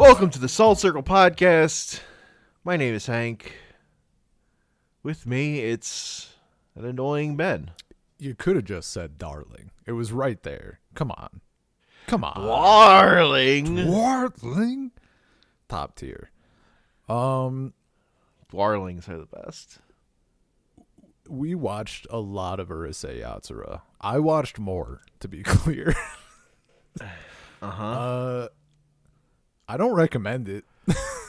Welcome to the Salt Circle Podcast. My name is Hank. With me, it's an annoying Ben. You could have just said darling. It was right there. Come on. Darling. Dwarling? Top tier. Dwarlings are the best. We watched a lot of Urusei Yatsura. I watched more, to be clear. I don't recommend it.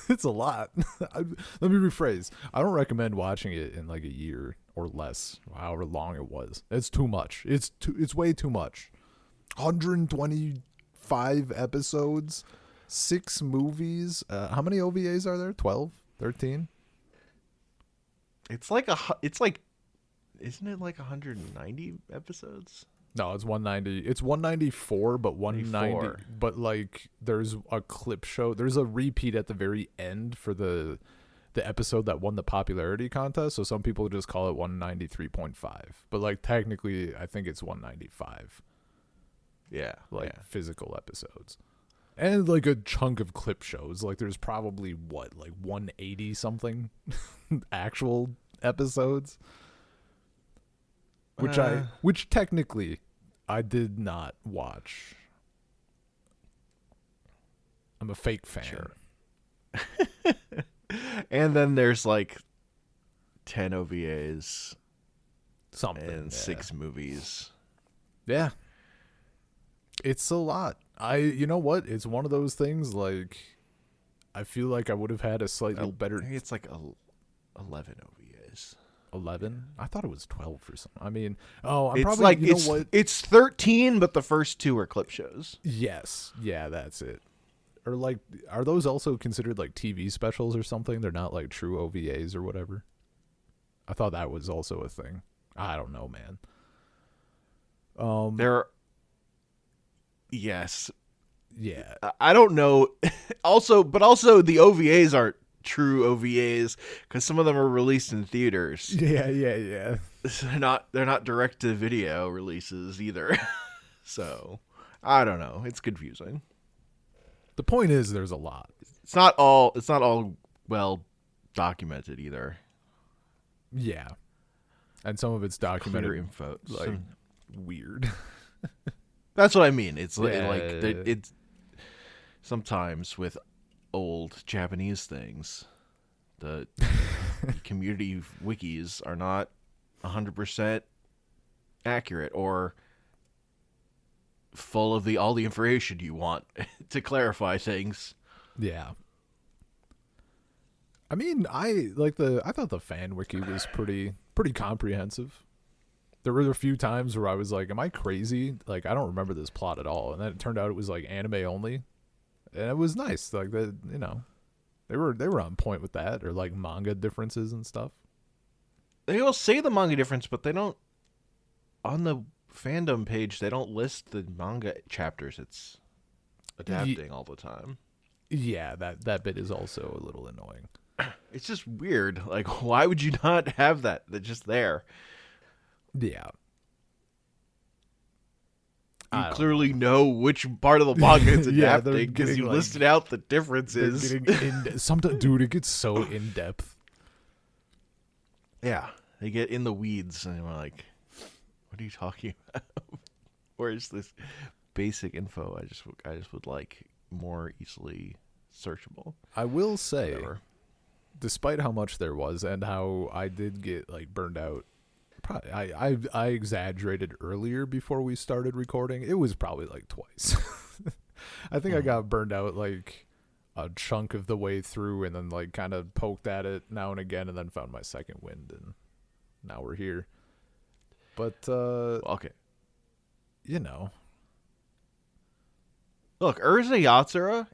It's a lot. Let me rephrase. I don't recommend watching it in like a year or less, however long it was. It's too much. It's way too much. 125 episodes, 6 movies. How many OVAs are there? 12? 13? Isn't it like 190 episodes? No, it's 190. It's 194, but 190. 94. But like, there's a clip show. There's a repeat at the very end for the episode that won the popularity contest. So some people just call it 193.5. But like, technically, I think it's 195. Yeah, Physical episodes, and like a chunk of clip shows. Like, there's probably 180 something actual episodes. Which technically I did not watch. I'm a fake fan. Sure. And then there's like 10 OVAs and 6 movies. Yeah. It's a lot. You know what? It's one of those things, like, I feel like I would have had a slightly better. I think it's like 11 OVAs. 11? I thought it was 12 or something. I mean, it's 13, but the first 2 are clip shows. Yes. Yeah, that's it. Or like, are those also considered like TV specials or something? They're not like true OVAs or whatever. I thought that was also a thing. I don't know, man. Yes. Yeah. I don't know. Also the OVAs aren't true OVAs because some of them are released in theaters. Yeah. They're not direct to video releases either. So I don't know. It's confusing. The point is, there's a lot. It's not all well documented either. Yeah, and some of it's documented Clear info, like weird. That's what I mean. It's it's sometimes with old Japanese things, the community wikis are not 100% accurate or full of all the information you want to clarify things. Yeah. I mean, I thought the fan wiki was pretty comprehensive. There were a few times where I was like, am I crazy? Like, I don't remember this plot at all. And then it turned out it was like anime only. And it was nice. Like, they were on point with that, or like manga differences and stuff. They will say the manga difference, but they don't, on the fandom page, they don't list the manga chapters it's adapting all the time. Yeah, that bit is also a little annoying. It's just weird. Like, why would you not have that? They're just there. Yeah. You clearly know which part of the manga it's adapting because you listed out the differences. Sometimes, dude, it gets so in depth. Yeah, they get in the weeds, and I'm like, "What are you talking about? Where's this basic info? I just would like more easily searchable." I will say, despite how much there was and how I did get like burned out. I exaggerated earlier before we started recording. It was probably like twice. I think I got burned out like a chunk of the way through, and then like kind of poked at it now and again, and then found my second wind, and now we're here. But okay, you know, look, Urusei Yatsura.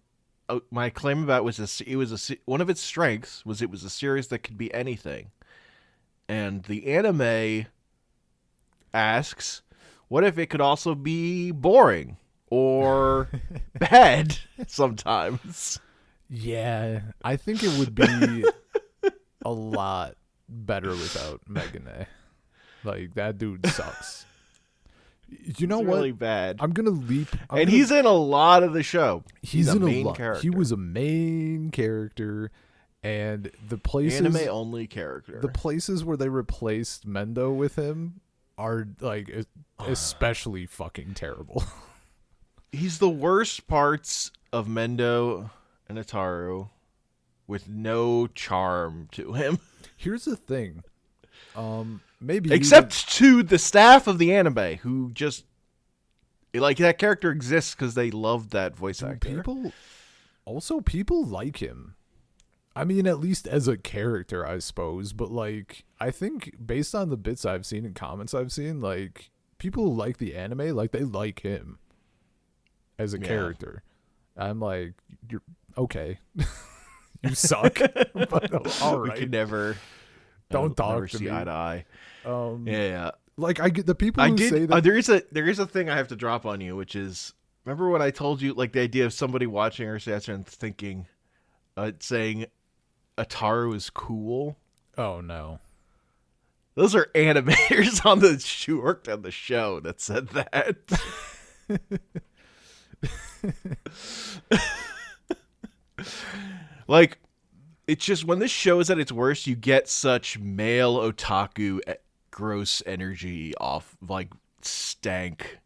My claim about one of its strengths was it was a series that could be anything. And the anime asks, what if it could also be boring or bad sometimes? Yeah, I think it would be a lot better without Megane. Like, that dude sucks. You know It's what? really bad. I'm gonna leap. He's in a lot of the show. He's a in main a lot. character. He was a main character, and the places Anime only character. the places where they replaced Mendo with him are like especially fucking terrible. He's the worst parts of Mendo and Ataru with no charm to him. Here's the thing. Maybe Except to the staff of the anime who just like that character exists because they loved that voice actor. People like him. I mean, at least as a character, I suppose. But like, I think based on the bits I've seen and comments I've seen, like people like the anime, like they like him as a character. I'm like, you're okay. You suck. But all right. We could never Don't talk never to see me. eye to eye. Yeah. Like I get the people who say that there is a thing I have to drop on you, which is remember when I told you like the idea of somebody watching Urusei Yatsura and thinking, saying Ataru is cool. Oh no. Those are animators on the who worked on the show that said that. Like, it's just when this show is at its worst, you get such male otaku gross energy off, like stank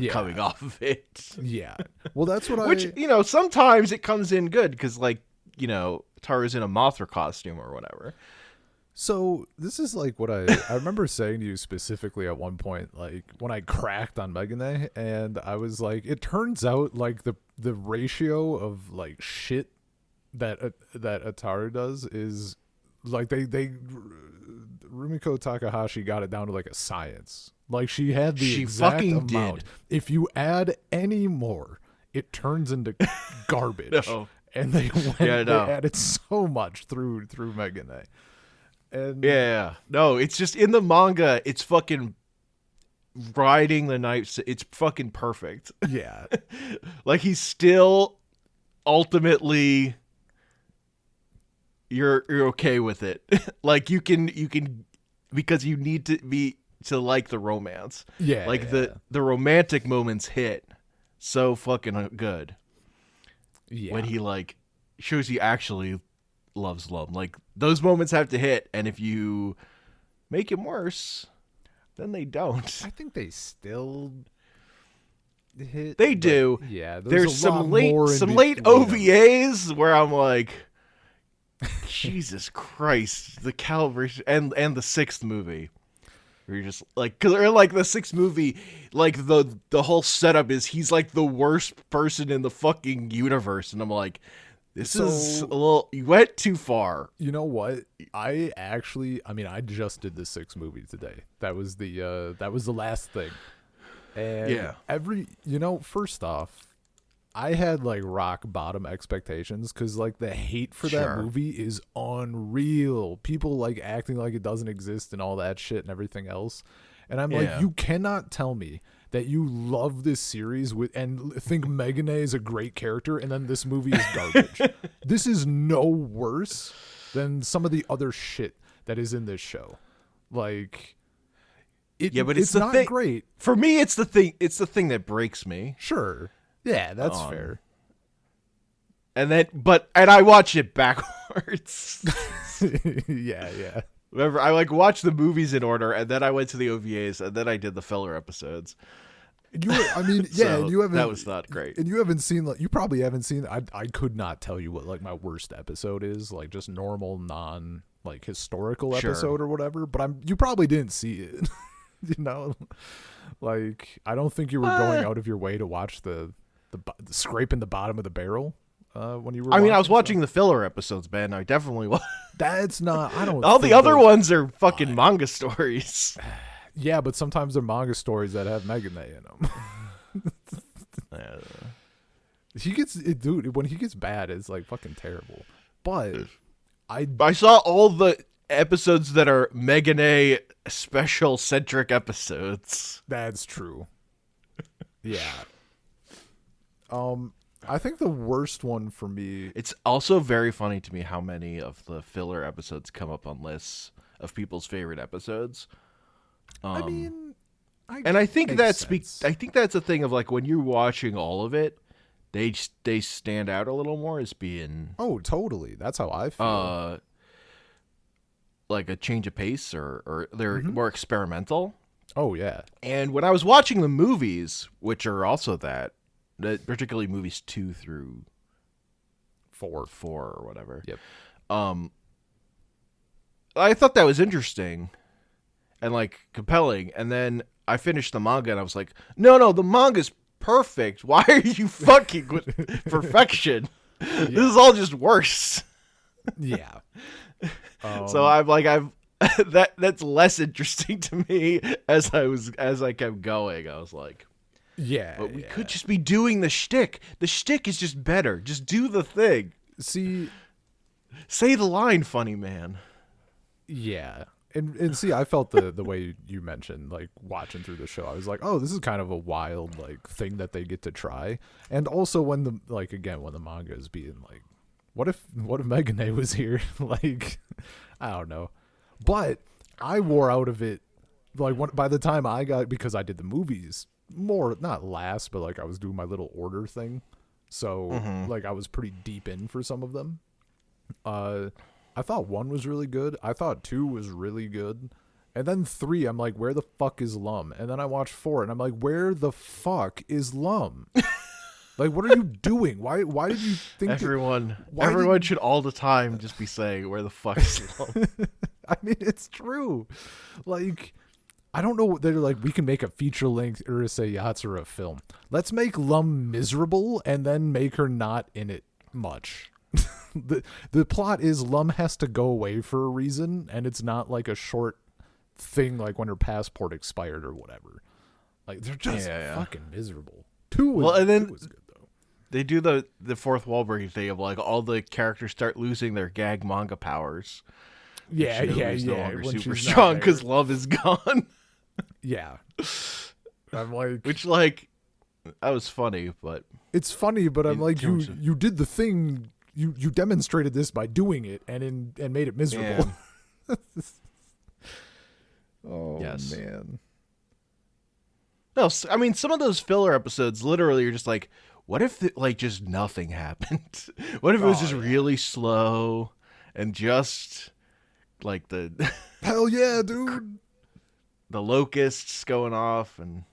coming off of it. Yeah. Well, that's what Which, sometimes it comes in good because, like, Taru's in a Mothra costume or whatever. So this is like what I remember saying to you specifically at one point, like when I cracked on Megane, and I was like, it turns out like the ratio of like shit that Ataru does is like they Rumiko Takahashi got it down to like a science. Like she had the exact fucking amount. did. If you add any more, it turns into garbage. No. And they they added so much through Megane. And no, it's just in the manga. It's fucking riding the knife. It's fucking perfect. Yeah, like he's still ultimately you're okay with it. Like you can because you need to be to like the romance. Yeah, like the romantic moments hit so fucking good. Yeah, when he like shows he actually loves Lum. Like those moments have to hit, and if you make him worse, then they don't. I think they still hit. They do. Yeah, there's some late OVAs where I'm like, Jesus Christ, the calibration and the sixth movie. Where you're just like, because like the sixth movie, like the whole setup is he's like the worst person in the fucking universe, and I'm like, this is a little. You went too far. You know what? I just did the sixth movie today. That was the last thing. And first off, I had like rock bottom expectations because like the hate for that movie is unreal. People like acting like it doesn't exist and all that shit and everything else. And I'm like, you cannot tell me that you love this series and think Megane is a great character and then this movie is garbage. This is no worse than some of the other shit that is in this show. Like, but it's not thing. Great. For me, it's the thing. It's the thing that breaks me. Sure. Yeah, that's fair. And I watch it backwards. Yeah. Remember, I like watched the movies in order, and then I went to the OVAs, and then I did the filler episodes. And you haven't. That was not great. And you haven't seen. Like, you probably haven't seen. I could not tell you what like my worst episode is. Like just normal, non like historical episode or whatever. But you probably didn't see it. Like I don't think you were going out of your way to watch the scraping the bottom of the barrel. When you were I was watching the filler episodes, Ben. I definitely was. That's not. I don't. All the other ones are fucking manga stories. Yeah, but sometimes they're manga stories that have Megane in them. He gets dude. When he gets bad, it's like fucking terrible. But I saw all the episodes that are Megane special centric episodes. That's true. Yeah. I think the worst one for me. It's also very funny to me how many of the filler episodes come up on lists of people's favorite episodes. And I think Makes sense. I think that's a thing of like when you're watching all of it, they stand out a little more as being Oh, totally. That's how I feel. uh like a change of pace, or they're Hmm. more experimental. Oh yeah. And when I was watching the movies, which are also that particularly movies 2 through 4. 4 or whatever, Yep. um, I thought that was interesting and like compelling. And then I finished the manga and I was like, no, the manga's perfect. Why are you fucking with perfection? This Yeah. is all just worse. Yeah. So I'm like, I've that's less interesting to me as I kept going. I was like, Yeah, but we could yeah. just be doing the shtick. The shtick is just better. Just do the thing. See, Say the line, funny man. yeah. And see, I felt the way you mentioned, like watching through the show. I was like, oh, this is kind of a wild like thing that they get to try. And also when the like again when the manga is being like, what if Megane was here? Like, I don't know. But I wore out of it like by the time I got, because I did the movies more, not last, but like I was doing my little order thing. So Mm-hmm. like I was pretty deep in for some of them. Uh, I thought 1 was really good. I thought 2 was really good. And then 3, I'm like, where the fuck is Lum? And then I watched 4, and I'm like, where the fuck is Lum? Like, what are you doing? Why did you think why Everyone did should all the time just be saying, "Where the fuck is Lum?" I mean, it's true. Like, I don't know. They're like, we can make a feature length Urusei Yatsura film. Let's make Lum miserable and then make her not in it much. The plot is Lum has to go away for a reason, and it's not like a short thing like when her passport expired or whatever. Like they're just Yeah. fucking miserable. Well, and Two then was good though. they do the fourth wall breaking thing of like all the characters start losing their gag manga powers. And Yeah, yeah, Shinobu's no yeah. longer When super she's not strong there. because love is gone. Yeah. I'm like, Which like that was funny, but it's funny, but I'm like, too you much of- you did the thing. You demonstrated this by doing it and made it miserable. Yeah. Oh Yes. man. No, I mean some of those filler episodes literally are just like, what if like just nothing happened? What if it was Oh, just yeah. really slow and just like the Hell yeah, dude. the locusts going off and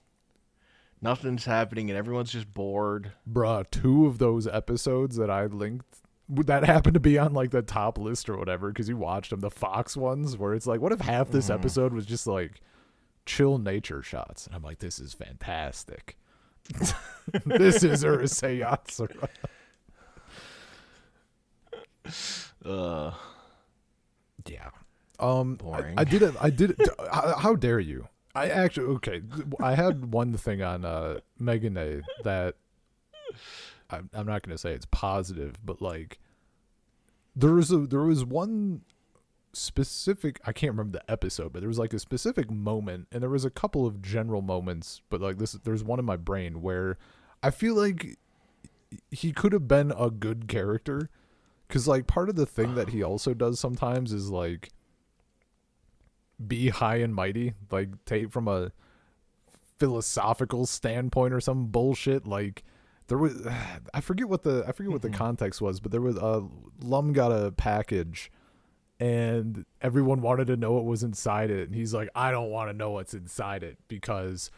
nothing's happening and everyone's just bored. Bruh, 2 of those episodes that I linked that happened to be on like the top list or whatever because you watched them, the Fox ones, where it's like, what if half this episode was just like chill nature shots? And I'm like, this is fantastic. This is Urusei Yatsura. Uh, Yeah. Boring. I did it. How dare you? I actually, okay. I had one thing on Megane that I'm not going to say it's positive, but like there was one specific, I can't remember the episode, but there was like a specific moment, and there was a couple of general moments, but like there's one in my brain where I feel like he could have been a good character, because like part of the thing that he also does sometimes is like be high and mighty, like take from a philosophical standpoint or some bullshit. Like there was, I forget what the context was, but there was Lum got a package and everyone wanted to know what was inside it, and he's like, I don't want to know what's inside it because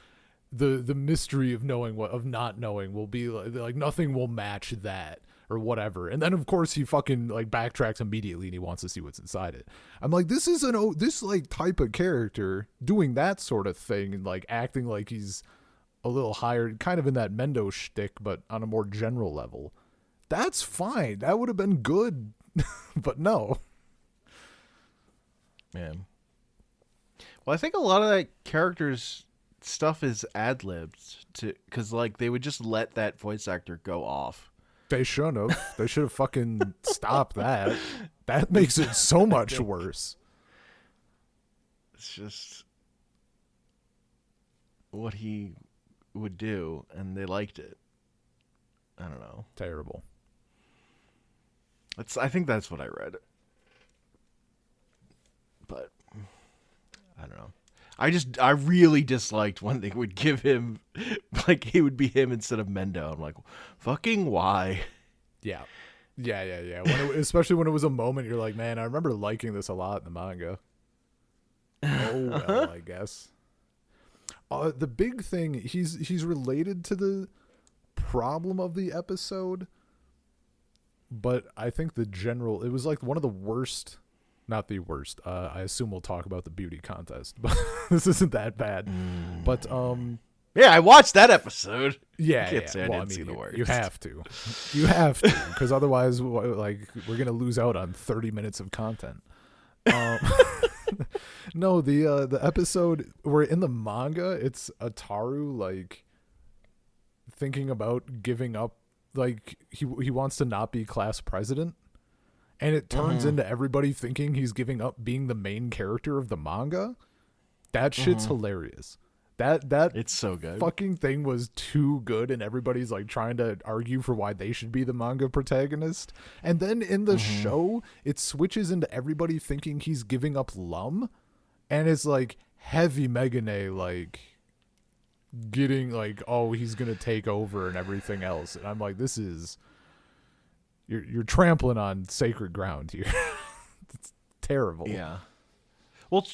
the mystery of knowing what of not knowing will be like nothing will match that or whatever. And then of course he fucking like backtracks immediately and he wants to see what's inside it. I'm like, this is this like type of character doing that sort of thing and like acting like he's a little higher, kind of in that Mendo shtick, but on a more general level. That's fine. That would have been good, but no. Man. Well, I think a lot of that character's stuff is ad libbed to because like they would just let that voice actor go off. They should have. They should have fucking stopped that. That makes it so much worse. It's just what he would do, and they liked it. I don't know. Terrible. I think that's what I read. But I don't know. I really disliked when they would give him, like, it would be him instead of Mendo. I'm like, fucking why? Yeah. Yeah. Especially when it was a moment you're like, man, I remember liking this a lot in the manga. Oh well, I guess. The big thing, he's related to the problem of the episode, but I think it was like one of the worst, not the worst. I assume we'll talk about the beauty contest, but this isn't that bad. But Yeah, I watched that episode. yeah, Can't say I well, didn't see the worst. you have to, because otherwise, like, we're gonna lose out on 30 minutes of content. Um, no, the episode where in the manga, it's Ataru like thinking about giving up, like he wants to not be class president, and it turns into everybody thinking he's giving up being the main character of the manga. That shit's hilarious. That It's so good. fucking thing was too good, and everybody's like trying to argue for why they should be the manga protagonist. And then in the show, it switches into everybody thinking he's giving up Lum, and it's like heavy Megane like getting like, oh, he's gonna take over and everything else. And I'm like, this is you're trampling on sacred ground here. It's terrible. Yeah. Well,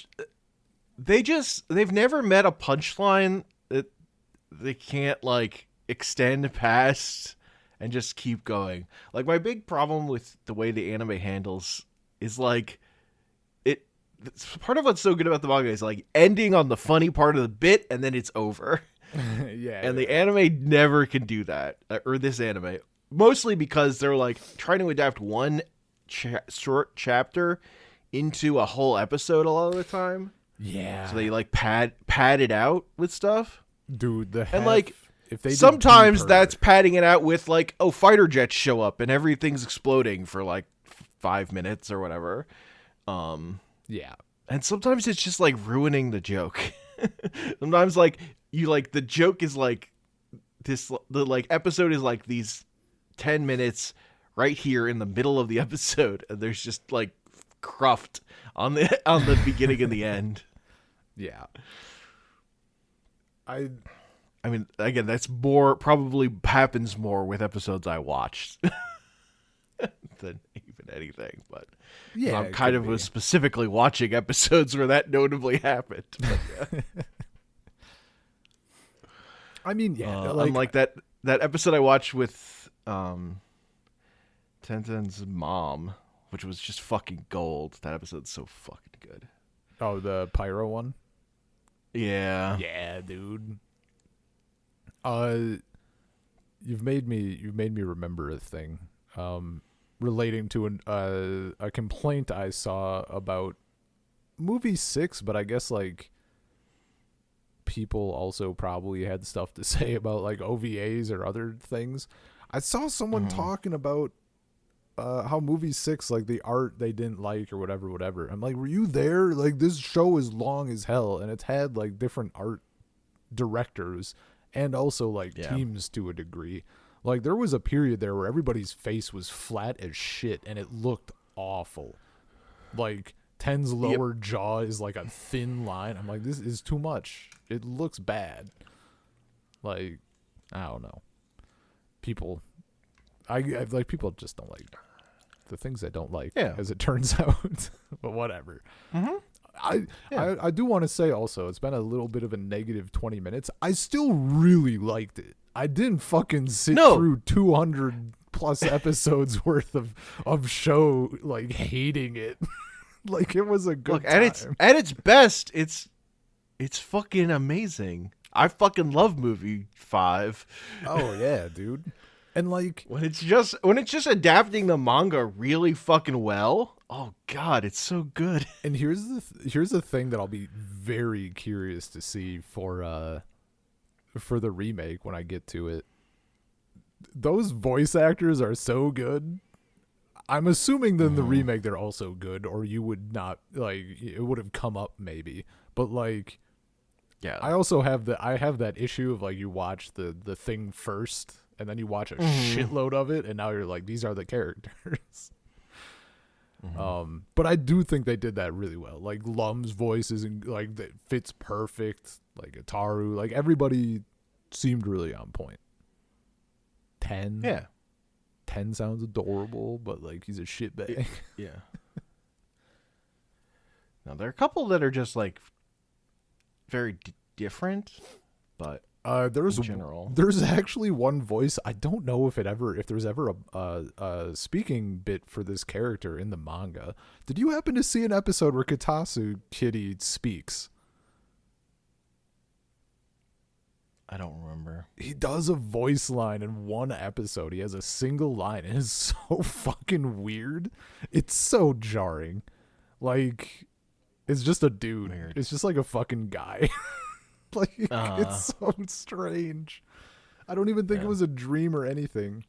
they've never met a punchline that they can't like extend past and just keep going. Like, my big problem with the way the anime handles is like part of what's so good about the manga is like ending on the funny part of the bit and then it's over. Yeah. And the anime never can do that, or this anime, mostly because they're like trying to adapt one short chapter into a whole episode a lot of the time. Yeah. So they like pad it out with stuff. Dude, And like if they sometimes that's padding it out with like, oh, fighter jets show up and everything's exploding for like 5 minutes or whatever. Yeah. And sometimes it's just like ruining the joke. Sometimes like the joke is like this, the like episode is like these 10 minutes right here in the middle of the episode, and there's just like cruft on the beginning and the end. Yeah. I mean, again, that's probably happens more with episodes I watched than even anything, but Yeah, I'm kind of was specifically watching episodes where that notably happened. But, yeah. I mean, yeah, unlike that episode I watched with Tenten's mom, which was just fucking gold. That episode's so fucking good. Oh, the pyro one. Yeah. Yeah, dude. You've made me remember a thing relating to a complaint I saw about movie 6, but I guess like people also probably had stuff to say about like OVAs or other things. I saw someone talking about how movie 6, like the art they didn't like or whatever. I'm like, were you there? Like, this show is long as hell, and it's had like different art directors and also like teams to a degree. Like, there was a period there where everybody's face was flat as shit and it looked awful. Like, Ten's lower jaw is like a thin line. I'm like, this is too much. It looks bad. Like, I don't know. People like, people just don't like the things I don't like, as it turns out. But whatever. I do want to say also, it's been a little bit of a negative 20 minutes. I still really liked it. I didn't fucking sit through 200 plus episodes worth of show like hating it. Like, it was a good time. At its best, it's fucking amazing. I fucking love movie 5. Oh yeah, dude. And like when it's just adapting the manga really fucking well. Oh god, it's so good. And here's the thing that I'll be very curious to see for the remake when I get to it. Those voice actors are so good. I'm assuming that in the remake they're also good, or you would not, like, it would have come up maybe. But like, yeah, I also have that issue of like, you watch the thing first and then you watch a shitload of it and now you're like, these are the characters. But I do think they did that really well. Like Lum's voice isn't like that fits perfect. Like Ataru, like everybody seemed really on point. 10. Yeah. 10 sounds adorable, but like he's a shitbag. Yeah. Now there are a couple that are just like very different, but There's in general, there's actually one voice. I don't know if there's ever a speaking bit for this character in the manga. Did you happen to see an episode where Katasu Kitty speaks? I don't remember. He does a voice line in one episode. He has a single line, and it's so fucking weird. It's so jarring. Like, it's just a dude. Weird. It's just like a fucking guy. Like, it's so strange. I don't even think it was a dream or anything.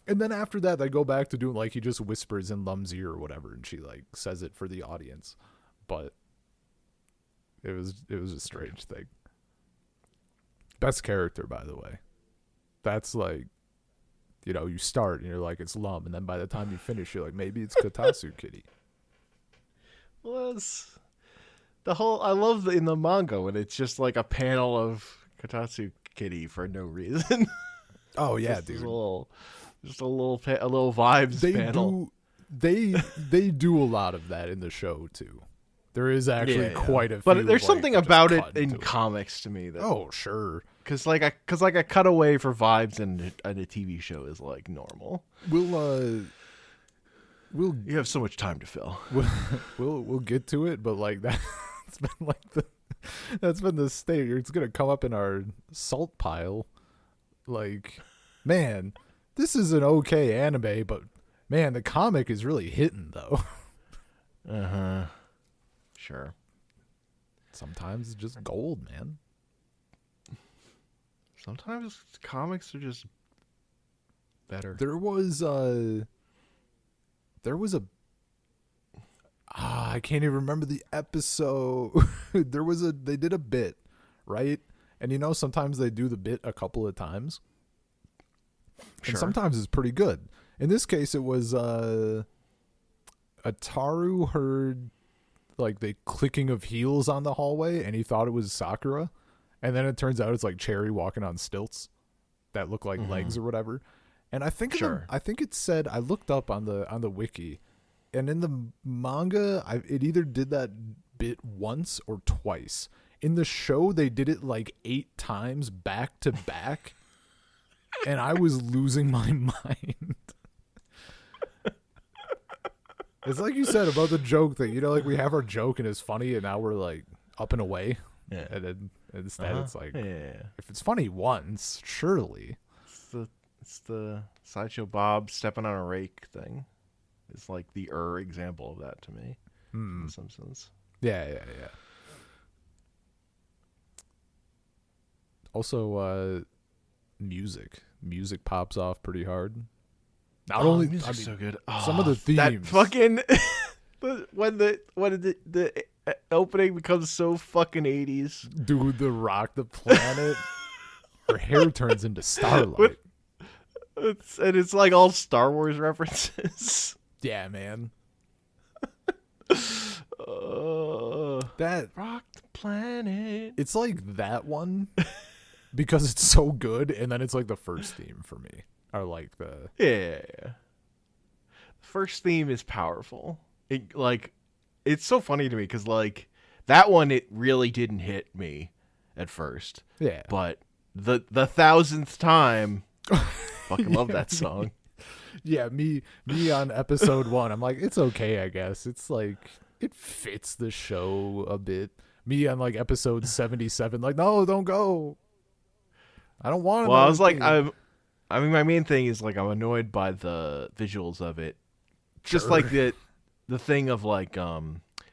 And then after that, they go back to doing, like, he just whispers in Lum's ear or whatever, and she, like, says it for the audience. But it was a strange thing. Best character, by the way. That's like, you know, you start and you're like, it's Lum, and then by the time you finish, you're like, maybe it's Katasu Kitty. Well, it's the whole. I love in the manga when it's just like a panel of Katatsu Kitty for no reason. Oh yeah, just dude. Just a little vibes panel. They do a lot of that in the show too. There is actually quite a few. But there's like, something about it in it. comics to me that. Oh sure. Because a cutaway for vibes in a TV show is like normal. We'll You have so much time to fill. We'll get to it, but like that's been like that's been the state. It's gonna come up in our salt pile. Like, man, this is an okay anime, but man, the comic is really hitting though. Sure. Sometimes it's just gold, man. Sometimes comics are just better. There was I can't even remember the episode. They did a bit, right? And you know, sometimes they do the bit a couple of times. Sure. And sometimes it's pretty good. In this case, it was Ataru heard like the clicking of heels on the hallway, and he thought it was Sakura. And then it turns out it's like Cherry walking on stilts that look like legs or whatever. And I think I think it said, I looked up on the wiki, and in the manga, it either did that bit once or twice. In the show, they did it like 8 times back to back, and I was losing my mind. It's like you said about the joke thing. You know, like we have our joke and it's funny, and now we're like up and away. Yeah. And then instead it's like, if it's funny once, surely. It's the Sideshow Bob stepping on a rake thing. It's like the example of that to me. In some sense. Yeah. Also, music pops off pretty hard. Not only music's so good. Some of the themes. That fucking when the opening becomes so fucking 80s. Dude, the rock the planet. Her hair turns into starlight. It's like all Star Wars references. Yeah, man. That rock the planet. It's like that one because it's so good, and then it's like the first theme for me. Or like the The first theme is powerful. It's so funny to me because like that one, it really didn't hit me at first. Yeah, but the 1000th time, fucking love that song. Yeah, me on episode 1, I'm like, it's okay, I guess. It's like it fits the show a bit. Me on like episode 77, like, no, don't go. I don't want to. Well, I was like, I mean, my main thing is like I'm annoyed by the visuals of it. Just like the thing of like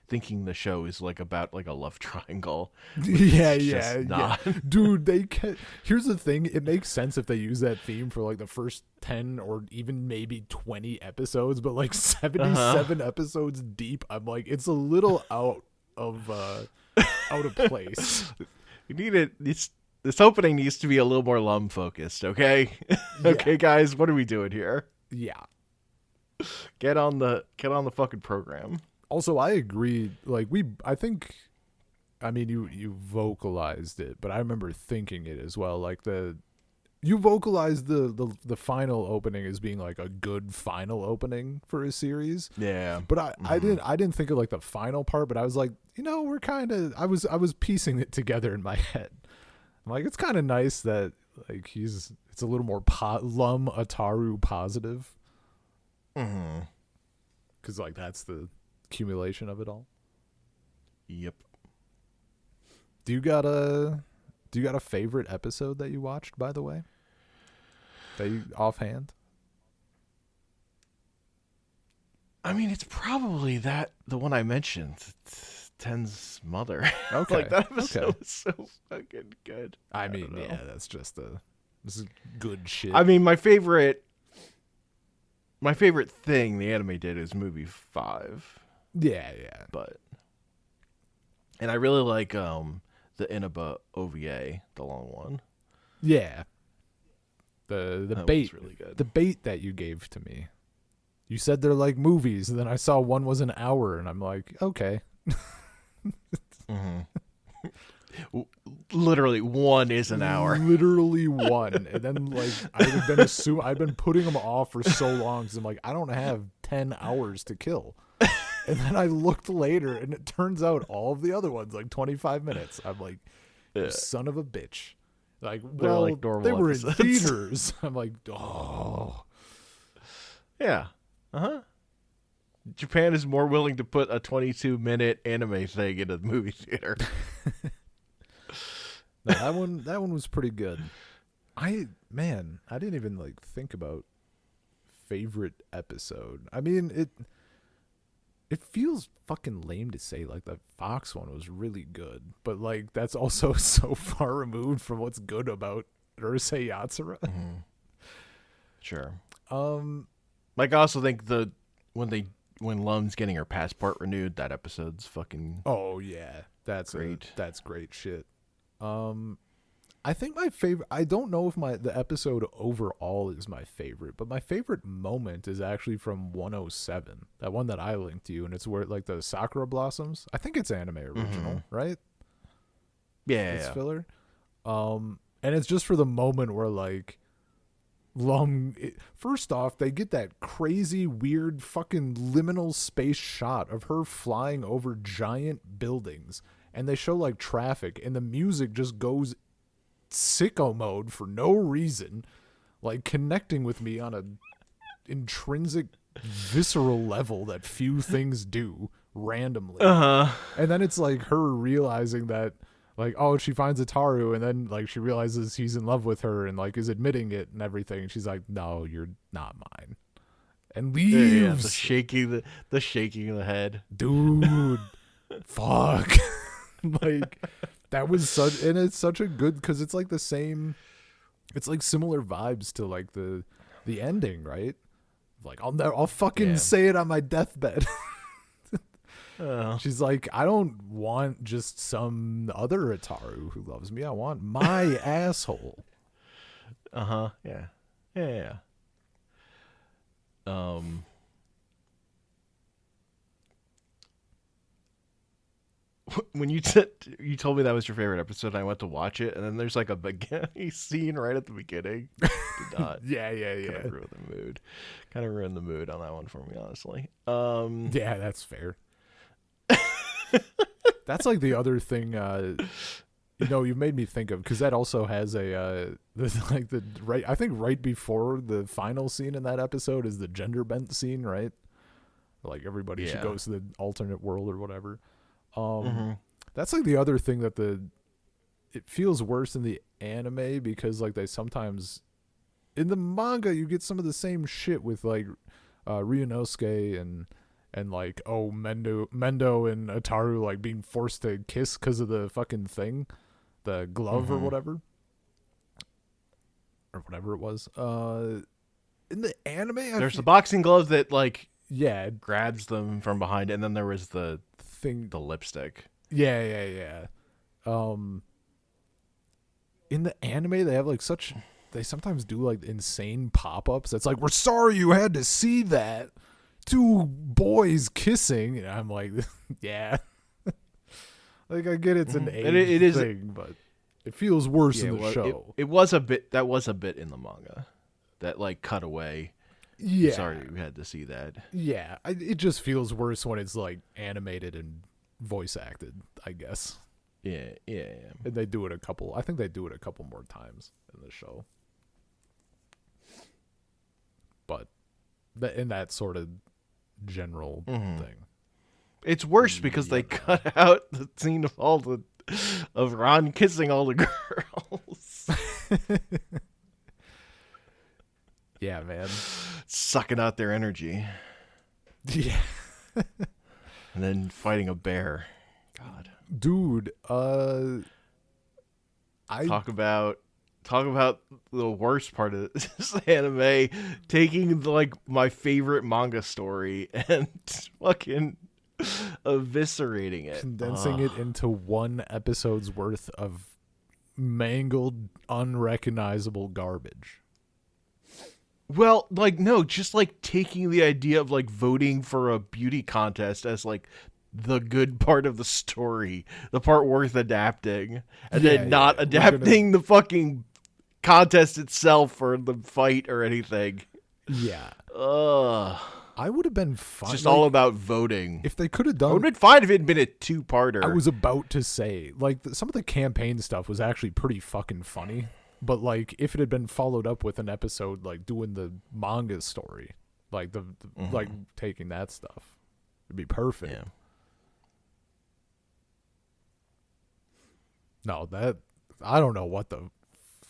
thinking the show is like about like a love triangle. Yeah. Dude, here's the thing, it makes sense if they use that theme for like the first 10 or even maybe 20 episodes, but like 77 episodes deep, I'm like, it's a little out of place. You need it. This opening needs to be a little more Lum focused, okay? Okay, guys, what are we doing here? Yeah. Get on the fucking program. Also, I agree. Like I think, I mean, you vocalized it, but I remember thinking it as well. Like you vocalized the final opening as being like a good final opening for a series. Yeah. But I didn't think of like the final part, but I was like, we're kind of, I was piecing it together in my head. I'm like, it's kind of nice that like it's a little more Lum Ataru positive. Mm-hmm. Cause like that's the accumulation of it all. Yep. Do you got a favorite episode that you watched, by the way? That you offhand? I mean, it's probably the one I mentioned. It's Ten's mother. Okay. Like, that episode was so fucking good. I mean, yeah, this is good shit. I mean, my favorite thing the anime did is movie 5. Yeah. And I really like the Inaba OVA, the long one. Yeah. The That bait, was really good. the bait that you gave to me. You said they're like movies, and then I saw one was an hour, and I'm like, okay. Mm-hmm. Literally, one is an hour. Literally one, and then like I've been putting them off for so long because I'm like, I don't have 10 hours to kill. And then I looked later, and it turns out all of the other ones like 25 minutes. I'm like, you son of a bitch. Like, They're well, like normal they were episodes. in theaters. I'm like, oh. Yeah. Uh-huh. Japan is more willing to put a 22-minute anime thing in a movie theater. No, that one was pretty good. I didn't even like think about favorite episode. I mean, it feels fucking lame to say like the Fox one was really good, but like that's also so far removed from what's good about Urusei Yatsura. Mm-hmm. Sure. Like I also think when Lum's getting her passport renewed, that episode's fucking yeah, that's great. That's great shit. I think my favorite, I don't know if the episode overall is my favorite, but my favorite moment is actually from 107, that one that I linked to you, and it's where like the Sakura blossoms. I think it's anime original, right? Yeah, It's filler. And it's just for the moment where like first off, they get that crazy weird fucking liminal space shot of her flying over giant buildings, and they show like traffic, and the music just goes sicko mode for no reason, like connecting with me on a intrinsic visceral level that few things do randomly. And then it's like her realizing that like, oh, she finds Ataru, and then like she realizes he's in love with her and like is admitting it and everything, and she's like, no, you're not mine, and leaves. Yeah, the shaking of the head, dude. Fuck. Like, that was and it's such a good, because it's like the same, it's like similar vibes to like the ending, right? Like, I'll fucking say it on my deathbed. She's like, I don't want just some other Ataru who loves me. I want my asshole. Yeah. When you told me that was your favorite episode, I went to watch it, and then there's like a beginning scene right at the beginning. Did not. yeah. Kind of ruined the mood on that one for me, honestly. Yeah, that's fair. That's like the other thing. You've made me think of, because that also has I think right before the final scene in that episode is the gender bent scene, right? Like everybody should go to the alternate world or whatever. That's like the other thing that it feels worse in the anime, because like they sometimes in the manga you get some of the same shit with like Ryunosuke and like, oh, Mendo and Ataru like being forced to kiss because of the fucking thing, the glove or whatever it was. In the anime, there's the boxing glove that like grabs them from behind, and then there was the thing, the lipstick. Yeah. In the anime, they have like they sometimes do like insane pop-ups. That's like, we're sorry you had to see that. two boys kissing. And I'm like, yeah. Like, I get it's an age it is thing, but it feels worse in the show. It was a bit. That was a bit in the manga. That like cut away. Yeah. Sorry, we had to see that. Yeah, it just feels worse when it's like animated and voice acted, I guess. Yeah. And they do it I think they do it a couple more times in the show. But in that sort of general thing. It's worse because they cut out the scene of Ron kissing all the girls. Yeah, man. Sucking out their energy. Yeah. And then fighting a bear. God. Dude, talk about the worst part of this anime, taking like my favorite manga story and fucking eviscerating it, condensing it into one episode's worth of mangled, unrecognizable garbage. Well, like, no, just like taking the idea of like voting for a beauty contest as like the good part of the story, the part worth adapting, and then not adapting the fucking contest itself or the fight or anything. Yeah. I would have been fine. It's just all about voting. If they could have done, I would have been fine if it had been a two-parter. I was about to say, like, some of the campaign stuff was actually pretty fucking funny. But like, if it had been followed up with an episode like doing the manga story, like the like taking that stuff, it'd be perfect. Yeah. No, that I don't know what the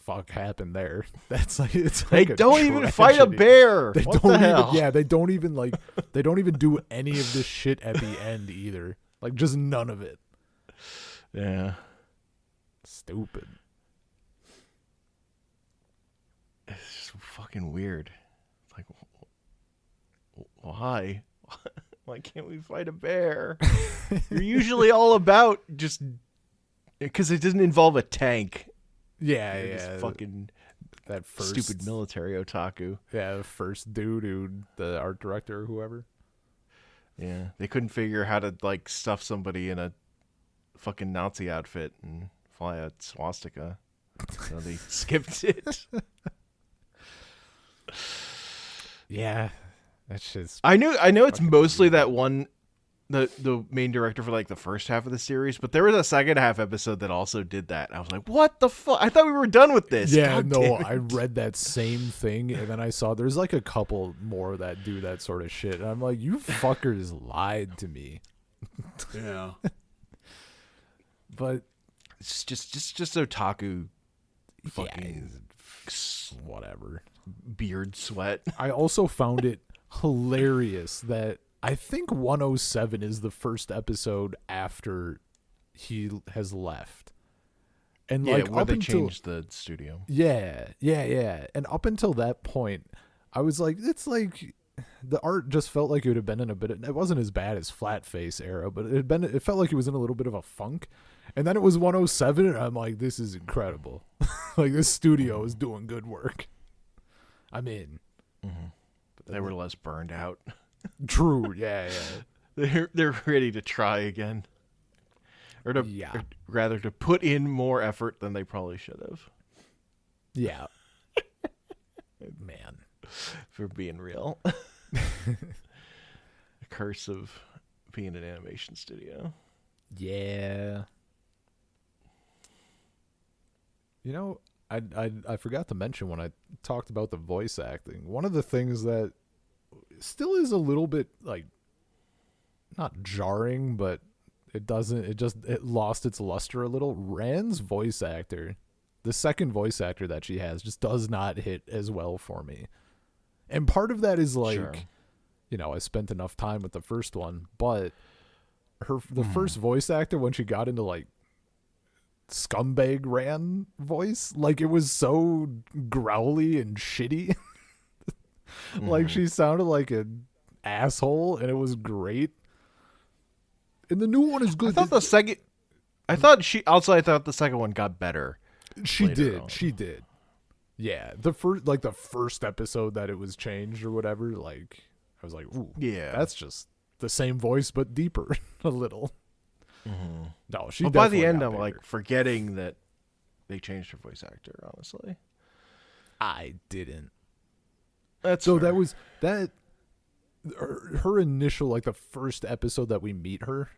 fuck happened there. That's like it's like they don't even fight a bear. They what don't the hell? Even, yeah, they don't even do any of this shit at the end either. Like just none of it. Yeah. Stupid. It's just fucking weird. It's like, why? Why can't we fight a bear? You're usually all about just because it doesn't involve a tank. Yeah. Fucking that first stupid military otaku. Yeah, the first dude, the art director or whoever. Yeah, they couldn't figure how to like stuff somebody in a fucking Nazi outfit and fly a swastika, so they skipped it. Yeah, that's just. I know it's mostly that one, the main director for like the first half of the series, but there was a second half episode that also did that. I was like, what the fuck? I thought we were done with this. Yeah, God no, I read that same thing, and then I saw there's like a couple more that do that sort of shit, and I'm like, you fuckers lied to me. Yeah, but it's just otaku. Fucking whatever. Beard sweat. I also found it hilarious that I think 107 is the first episode after he has left. And like where up they until changed the studio. Yeah. And up until that point, I was like, it's like the art just felt like it would have been in a bit of, it wasn't as bad as Flat Face era, but it felt like it was in a little bit of a funk. And then it was 107 and I'm like, this is incredible. Like this studio is doing good work. I'm in. But they were less burned out. True, yeah. They're ready to try again, or rather to put in more effort than they probably should have. Yeah, man, for being real, the curse of being an animation studio. Yeah, you know, I forgot to mention when I talked about the voice acting. One of the things that still is a little bit like not jarring, but it lost its luster a little. Ran's voice actor, the second voice actor that she has, just does not hit as well for me. And part of that is like, you know, I spent enough time with the first one, but the first voice actor, when she got into like scumbag Ran voice, like it was so growly and shitty. Like she sounded like an asshole, and it was great. And the new one is good. I thought the second one got better. She did. Yeah, the first episode that it was changed or whatever, like I was like, ooh, Yeah. that's just the same voice but deeper a little. Mm-hmm. No, she. But by the definitely end, got I'm bigger. like forgetting that they changed her voice actor. Honestly, I didn't. that's So fair. that was that. Her initial, like the first episode that we meet her,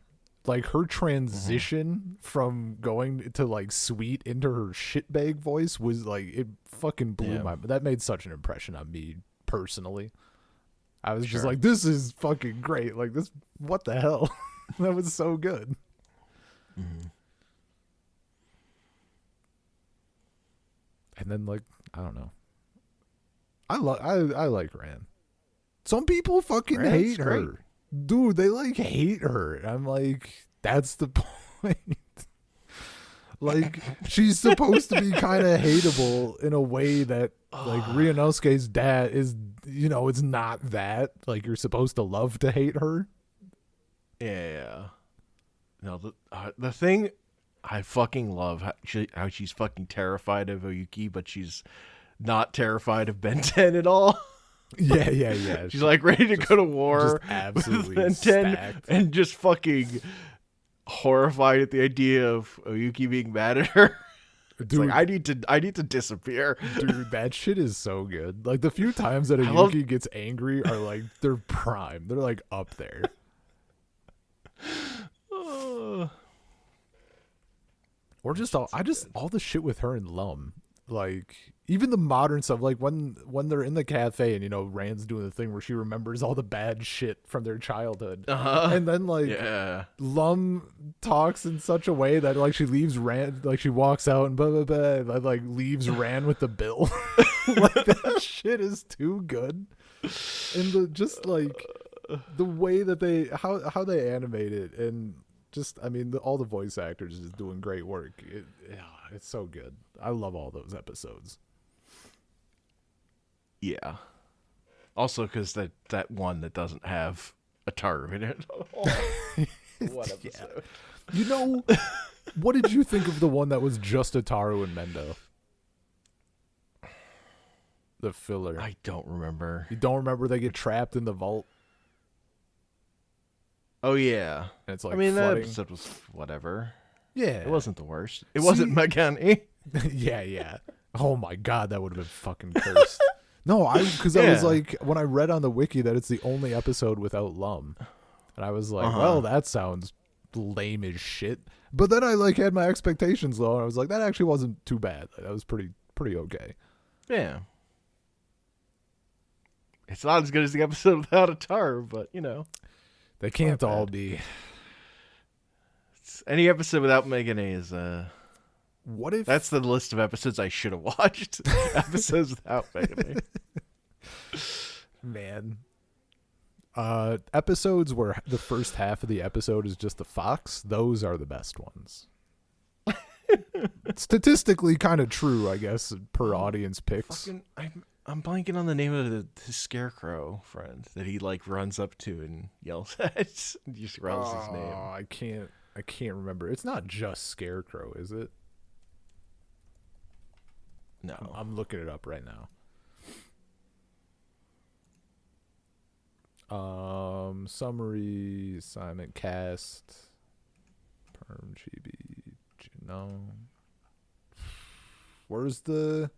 like her transition from going to like sweet into her shitbag voice was like, it fucking blew my. That made such an impression on me personally. I was just like, this is fucking great. Like this, what the hell? That was so good. Mm-hmm. And then like, I don't know. I like Ran. Some people fucking Ran's hate great. her. Dude, they like hate her. I'm like, that's the point. Like, she's supposed to be kind of hateable in a way that, like, Ryunosuke's dad is, it's not that. Like, you're supposed to love to hate her. Yeah. No, the thing I fucking love how she's fucking terrified of Oyuki, but she's not terrified of Ben 10 at all. Yeah. She's like ready to go to war Just absolutely with Ben 10 stacked. and just fucking horrified at the idea of Oyuki being mad at her. It's Dude, like, I need to disappear. dude, that shit is so good. Like, the few times that love- Oyuki gets angry are like, they're prime. They're like up there. Or just all the shit with her and Lum. Like, even the modern stuff, like when they're in the cafe and Rand's doing the thing where she remembers all the bad shit from their childhood. And then like Lum talks in such a way that like she leaves Rand, like she walks out and blah blah blah, and, like leaves Rand with the bill. Like, that shit is too good. And just like the way that they how they animate it, and just, I mean, all the voice actors is doing great work. It's so good. I love all those episodes. Yeah. Also, because that one that doesn't have a Taru in it. What episode? What did you think of the one that was just Ataru and Mendo? The filler. I don't remember. You don't remember they get trapped in the vault? Oh yeah. And it's like, I mean, that flooding. episode was whatever. Yeah. It wasn't the worst. It wasn't Megane. Yeah. Oh my god, that would have been fucking cursed. No, because I was like, when I read on the wiki that it's the only episode without Lum, and I was like, well, that sounds lame as shit. But then I like had my expectations low, and I was like, that actually wasn't too bad. That was pretty okay. Yeah. It's not as good as the episode without a Taru, but They can't all be. Any episode without Megane is What if that's the list of episodes I should have watched. Episodes without Megane. Man. Episodes where the first half of the episode is just the fox, those are the best ones. Statistically kind of true, I guess, per audience picks. I'm blanking on the name of his scarecrow friend that he like runs up to and yells at. He just yells his name. I can't remember. It's not just Scarecrow, is it? No. I'm looking it up right now. Summary, assignment, cast, Perm, Chibi, no. Where's the?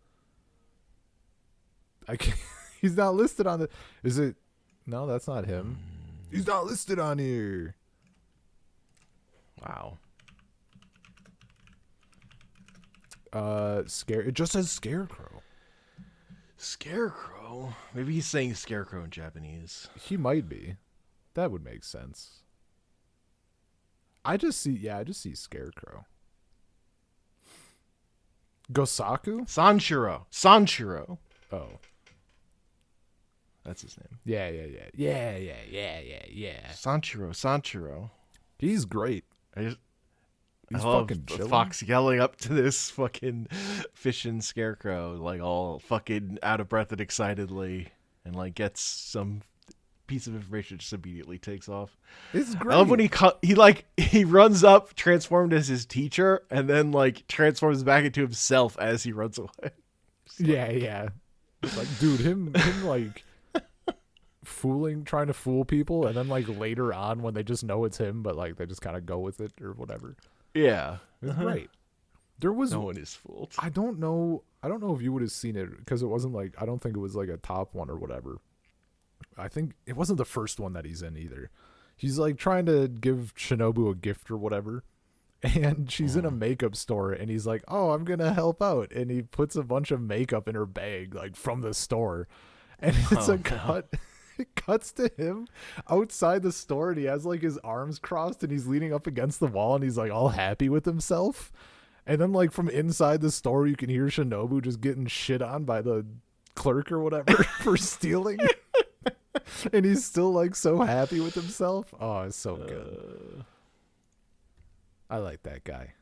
I can't. He's not listed on the. Is it? No, that's not him. He's not listed on here. Wow. It just says Scarecrow. Scarecrow? Maybe he's saying scarecrow in Japanese. He might be. That would make sense. I just see Scarecrow. Gosaku? Sanshiro. Oh. That's his name. Yeah. Sanshiro. He's great. I He's love fucking the chilling. fox yelling up to this fucking fishing scarecrow, like all fucking out of breath and excitedly, and like gets some piece of information, just immediately takes off. It's great. I love when he runs up, transformed as his teacher, and then like transforms back into himself as he runs away. Yeah. It's like, dude, him like trying to fool people, and then like later on when they just know it's him, but like they just kind of go with it or whatever. Yeah. It's great. There was No one is fooled. I don't know if you would have seen it because it wasn't like I don't think it was like a top one or whatever. I think it wasn't the first one that he's in either. He's like trying to give Shinobu a gift or whatever. And she's in a makeup store and he's like, "Oh, I'm going to help out." And he puts a bunch of makeup in her bag like from the store. And it's cut. It cuts to him outside the store and he has like his arms crossed and he's leaning up against the wall and he's like all happy with himself. And then like from inside the store you can hear Shinobu just getting shit on by the clerk or whatever for stealing. And he's still like so happy with himself. Oh, it's so good. I like that guy.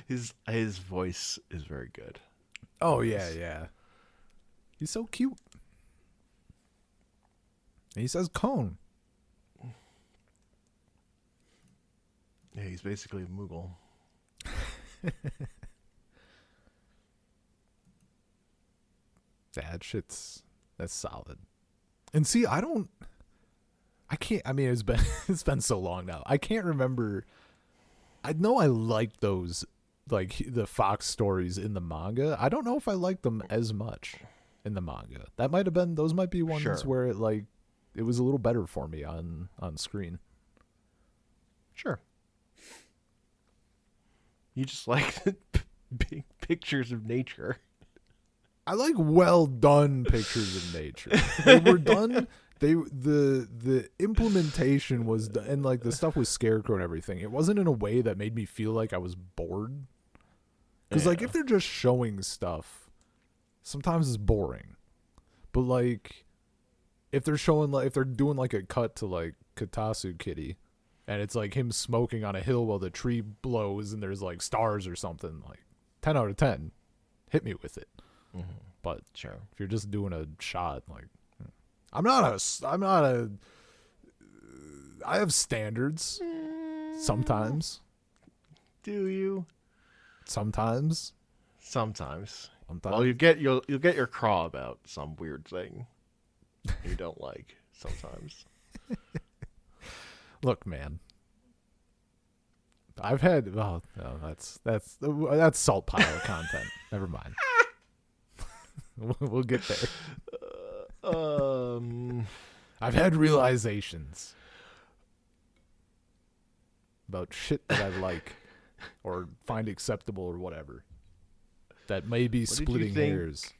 His voice is very good. Oh yeah. He's so cute. And he says cone. Yeah, he's basically a Moogle. That's solid. And see, I mean it's been so long now. I can't remember. I know I liked those like the Fox stories in the manga. I don't know if I liked them as much in the manga. Those might be ones where it was a little better for me on screen. Sure. You just like the big pictures of nature. I like well done pictures of nature. They were done. The implementation was done, and like the stuff with Scarecrow and everything. It wasn't in a way that made me feel like I was bored. Because like if they're just showing stuff, sometimes it's boring. But like if they're doing like a cut to like Katasu Kitty, and it's like him smoking on a hill while the tree blows and there's like stars or something, like 10 out of 10. Hit me with it. Mm-hmm. But sure, if you're just doing a shot, like I have standards. Sometimes. Do you? Sometimes. Well, you'll get your craw about some weird thing you don't like sometimes. Look, man. I've had that's salt pile content. Never mind. We'll get there. I've had realizations about shit that I like or find acceptable or whatever. That may be splitting hairs.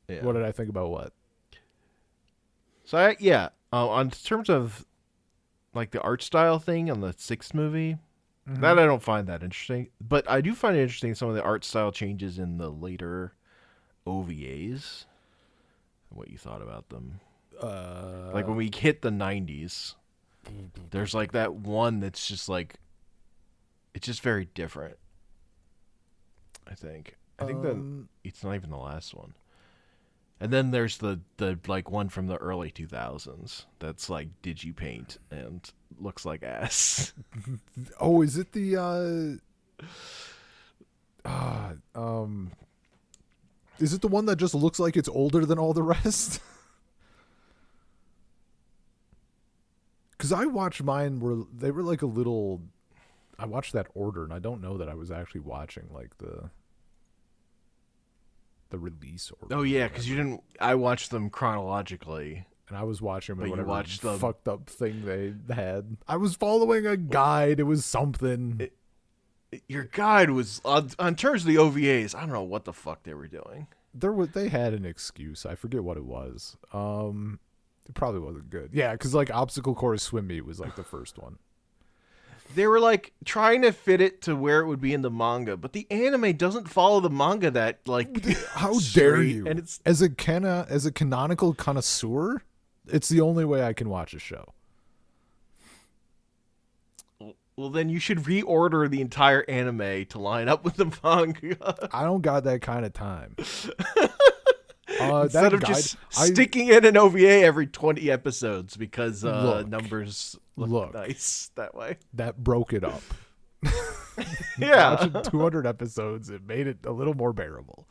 Yeah. What did I think about what? So on terms of like the art style thing on the 6th movie, that I don't find that interesting. But I do find it interesting some of the art style changes in the later OVAs. What you thought about them? Like when we hit the 90s, there's like that one that's just like, it's just very different. I think that it's not even the last one. And then there's the like one from the early 2000s that's like digipaint and looks like ass. Oh, is it the is it the one that just looks like it's older than all the rest? Because I watched mine they were like a little. I watched that order, and I don't know that I was actually watching like the release order. Oh yeah, because you didn't. I watched them chronologically, and I was watching them. But you watched the fucked up thing they had. I was following a guide. It was something. Your guide was on terms of the OVAs. I don't know what the fuck they were doing. They had an excuse. I forget what it was. It probably wasn't good. Yeah, because like Obstacle Course Swim Meet was like the first one. They were like trying to fit it to where it would be in the manga, but the anime doesn't follow the manga that like. How dare you? And it's as a canonical connoisseur, it's the only way I can watch a show. Well, then you should reorder the entire anime to line up with the manga. I don't got that kind of time. Instead of just sticking in an OVA every 20 episodes because numbers look nice that way. That broke it up. Yeah. Watching 200 episodes, it made it a little more bearable.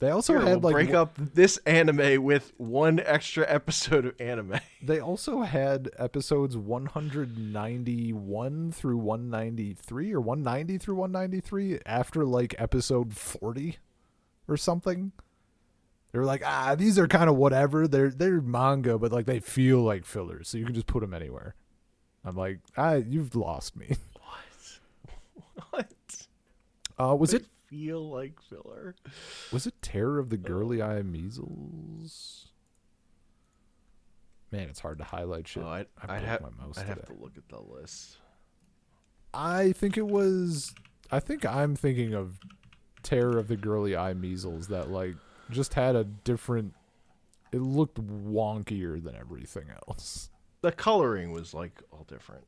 They also Here, had we'll like break up this anime with one extra episode of anime. they also had episodes 191 through 193 or 190 through 193 after like episode 40 or something. They were like, these are kind of whatever. They're manga, but like they feel like fillers, so you can just put them anywhere. I'm like, you've lost me. What? Was They it feel like filler? Was it Terror of the Girly Eye Measles? Man, it's hard to highlight shit. Oh, I broke my mouse I'd have today. to look at the list. I think I'm thinking of Terror of the Girly Eye Measles that like just had a different. It looked wonkier than everything else. The coloring was like all different.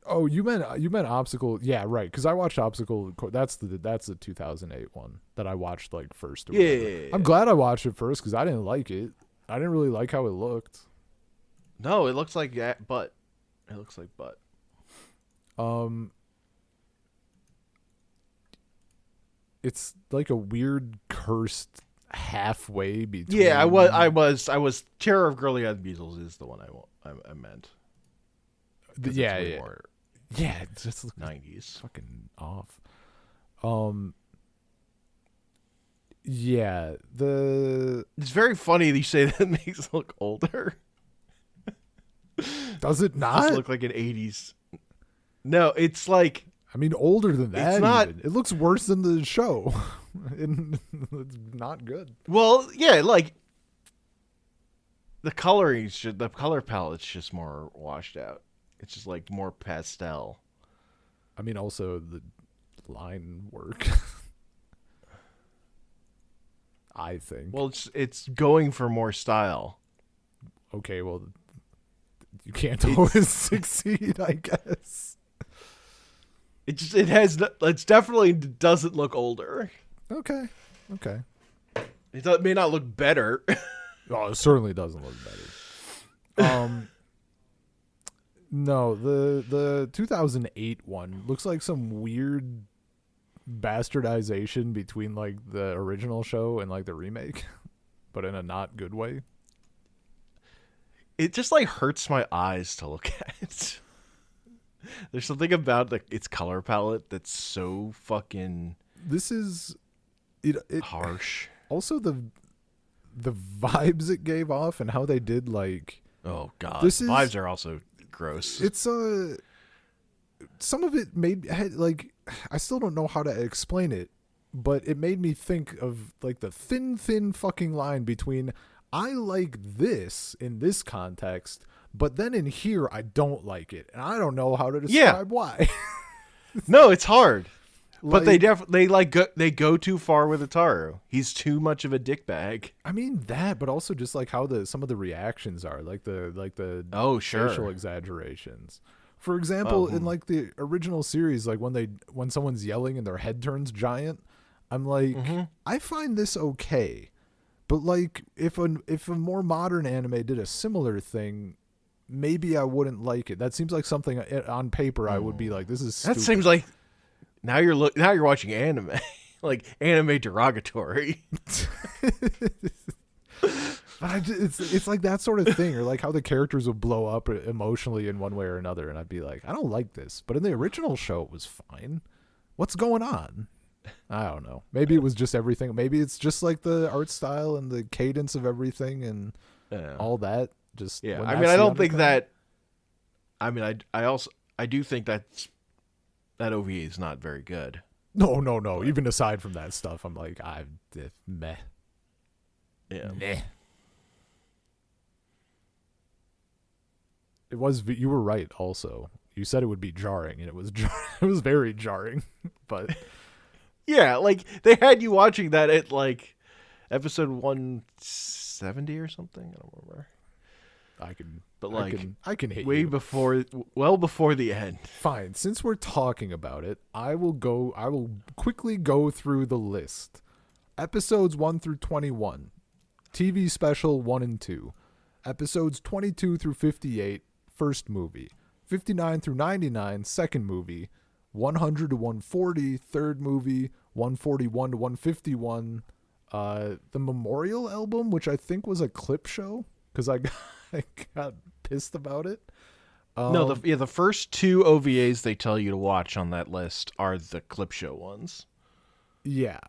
Oh, you meant Obstacle? Yeah, right. Because I watched Obstacle. That's the 2008 one that I watched like first. Or Yeah. I'm glad I watched it first because I didn't like it. I didn't really like how it looked. No, it looks like butt. It looks like butt. It's like a weird cursed halfway between. Yeah, I was. Terror of Girly Eyed Measles is the one I meant. Yeah. More Yeah, it just looks 90s. fucking off. Yeah, It's very funny that you say that it makes it look older. does it not? Does look like an 80s. No, it's like I mean, older than that. It's not- even. It looks worse than the show. And it's not good. well, yeah, like the color palette's just more washed out. It's just like more pastel. I mean, also the line work. I think. Well, it's going for more style. Okay, well, you can't always succeed, I guess. It's definitely doesn't look older. Okay. It may not look better. Oh, it certainly doesn't look better. No, the 2008 one looks like some weird bastardization between like the original show and like the remake, but in a not good way. It just like hurts my eyes to look at. There's something about its color palette that's so fucking This is it harsh. also the vibes it gave off and how they did like Oh god, This is- vibes are also gross. it's some of it had like I still don't know how to explain it, but it made me think of like the thin fucking line between I like this in this context, but then in here I don't like it, and I don't know how to describe why. No, it's hard. But Like- they go too far with Ataru. He's too much of a dickbag. I mean that, but also just like how some of the reactions are, like the Oh, sure. facial exaggerations. For example, in like the original series, like when someone's yelling and their head turns giant, I'm like, I find this okay, but like if a more modern anime did a similar thing, maybe I wouldn't like it. That seems like something on paper I would be like, this is stupid. That seems like now you're watching anime. Like anime derogatory. But it's like that sort of thing, or like how the characters would blow up emotionally in one way or another, and I'd be like, I don't like this. But in the original show, it was fine. What's going on? I don't know. Maybe it was just everything. Maybe it's just like the art style and the cadence of everything and all that. Just Yeah, when I that's mean, I the don't think undercurrent. that. I mean, I do think that OVA is not very good. No. Even aside from that stuff, I'm like, meh. Yeah. Meh. It was. You were right. Also, you said it would be jarring, and it was. It was very jarring. But Yeah, like they had you watching that at like episode 170 or something. I don't remember. But like I can hate way you. well before the end. Fine. Since we're talking about it, I will quickly go through the list. Episodes 1 through 21. TV special 1 and 2. Episodes 22 through 58, first movie. 59 through 99, second movie. 100 to 140, third movie. 141 to 151, The Memorial album, which I think was a clip show, because I got pissed about it. No, the first 2 OVAs they tell you to watch on that list are the clip show ones. Yeah.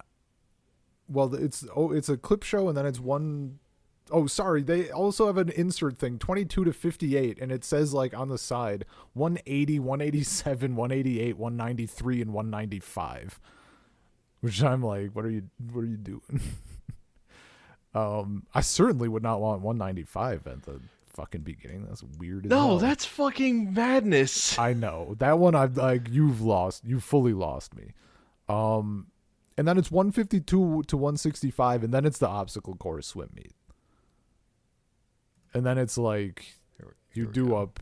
Well, it's a clip show, and then it's one. Oh, sorry. They also have an insert thing, 22 to 58, and it says like on the side 180, 187, 188, 193, and 195. Which I'm like, what are you doing? I certainly would not want 195 at the fucking beginning. That's weird as hell. That's fucking madness. I know. That one I've like you fully lost me. And then it's 152 to 165, and then it's the obstacle course swim meet. And then it's like you do up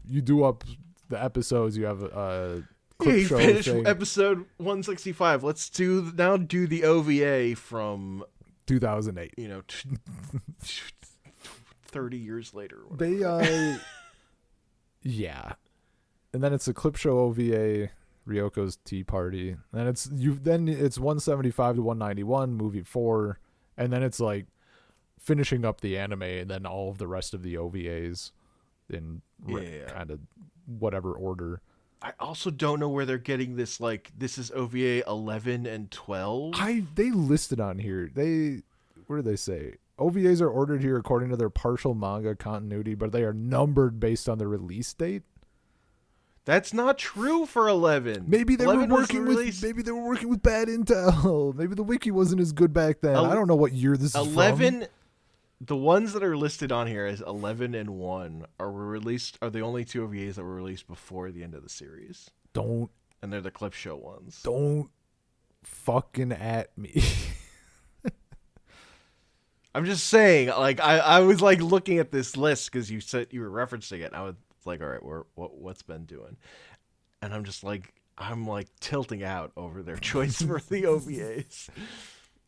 the episodes, you have a clip show finish thing. episode 165. Let's do the OVA from 2008. 30 years later. They yeah. And then it's a clip show OVA, Ryoko's Tea Party. And it's 175 to 191, movie 4, and then it's like finishing up the anime, and then all of the rest of the OVAs in kind of whatever order. I also don't know where they're getting this, like, this is OVA 11 and 12. They listed on here. What do they say? OVAs are ordered here according to their partial manga continuity, but they are numbered based on the release date. That's not true for 11. Maybe they were working with bad intel. Maybe the wiki wasn't as good back then. I don't know what year this is 11 from. The ones that are listed on here as 11 and 1 are the only 2 OVAs that were released before the end of the series. And they're the clip show ones. Don't fucking at me. I'm just saying, like, I was like looking at this list because you said you were referencing it. And I was like, all right, what's Ben doing? And I'm just like, I'm like tilting out over their choice for the OVAs.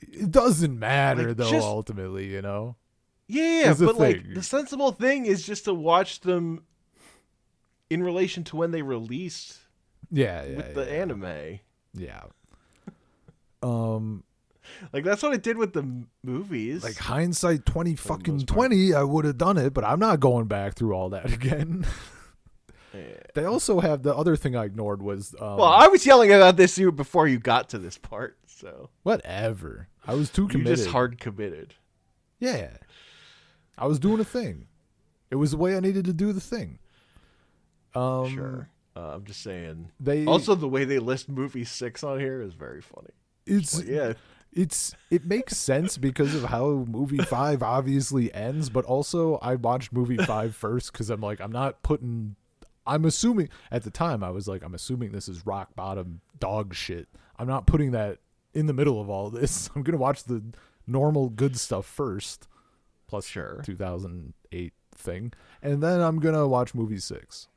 It doesn't matter like, though, ultimately, you know? Yeah, but like the sensible thing is just to watch them in relation to when they released. With the anime. Yeah. Like that's what it did with the movies. Like hindsight 20, I would have done it, but I'm not going back through all that again. Yeah. They also have the other thing I ignored was well, I was yelling about this before you got to this part, so whatever. I was too committed. You're just hard committed. Yeah. I was doing a thing. It was the way I needed to do the thing. Sure. I'm just saying. Also, the way they list movie 6 on here is very funny. It makes sense because of how movie 5 obviously ends, but also I watched movie 5 first because I'm like, I'm assuming at the time I was like, I'm assuming this is rock bottom dog shit. I'm not putting that in the middle of all this. I'm gonna watch the normal good stuff first. Plus 2008 thing, and then I'm gonna watch movie 6,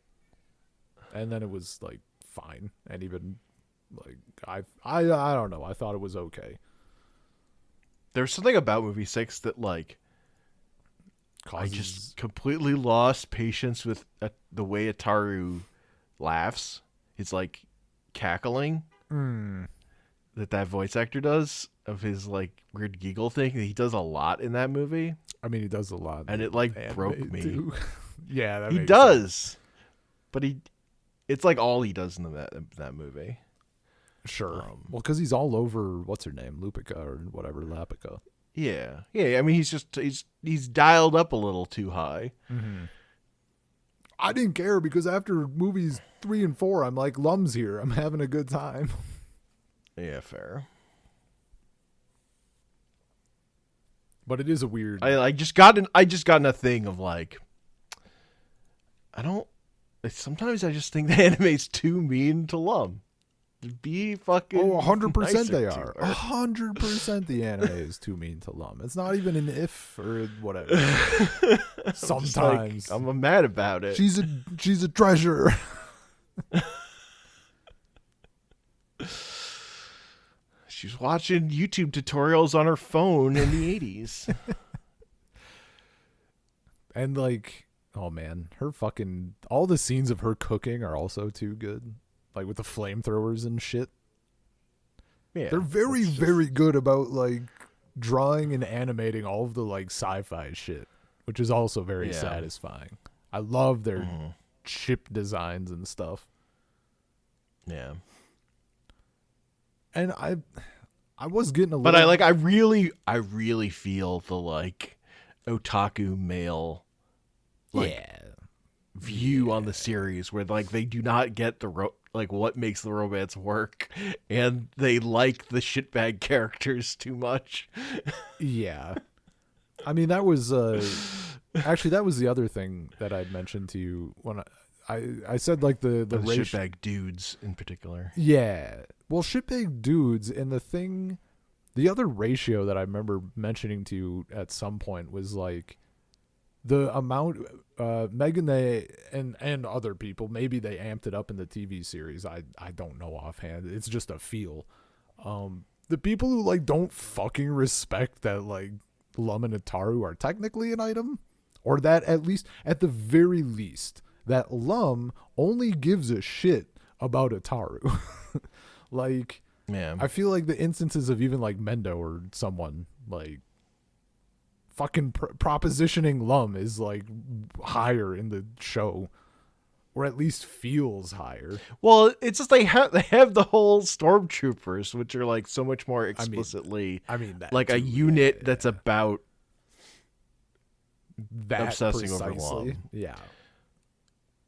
and then it was like fine, and even like I don't know, I thought it was okay. There's something about movie 6 that like I just completely lost patience with the way Ataru laughs. It's like cackling that voice actor does of his like weird giggle thing. He does a lot in that movie. I mean, he does a lot, and it like broke me. Too. Yeah, he does, sense. But it's like all he does in that movie. Sure. Well, because he's all over what's her name, Lupica or whatever, Lapica. Yeah. I mean, he's dialed up a little too high. Mm-hmm. I didn't care because after movies 3 and 4, I'm like, Lum's here. I'm having a good time. Yeah, fair. But it is a weird. I just got in a thing of like, sometimes I just think the anime's too mean to Lum. Be fucking. 100% they are. 100% the anime is too mean to Lum. It's not even an if or whatever. Sometimes I'm mad about it. She's a treasure. She's watching YouTube tutorials on her phone in the 80s. And like, oh man, all the scenes of her cooking are also too good. Like with the flamethrowers and shit. Yeah. They're very, very good about like drawing and animating all of the like sci-fi shit, which is also very Yeah. satisfying. I love their Mhm. ship designs and stuff. Yeah. And I was getting a But little I really feel the like otaku male like yeah. view on the series where like they do not get the like what makes the romance work, and they like the shitbag characters too much. Yeah. I mean, that was actually that was the other thing that I'd mentioned to you when I said like the The ratio. shitbag dudes in particular. Yeah. Well, shitbag dudes, and the other ratio that I remember mentioning to you at some point was like the amount Megane and other people, maybe they amped it up in the TV series. I don't know offhand. It's just a feel. The people who like don't fucking respect that like Lum and Ataru are technically an item, or that at the very least that Lum only gives a shit about Ataru. Like Yeah. I feel like the instances of even like Mendo or someone like fucking propositioning Lum is like higher in the show, or at least feels higher. Well, it's just they have the whole stormtroopers, which are like so much more explicitly I mean that like too, a unit yeah. that's about That obsessing over precisely. Lum. Yeah.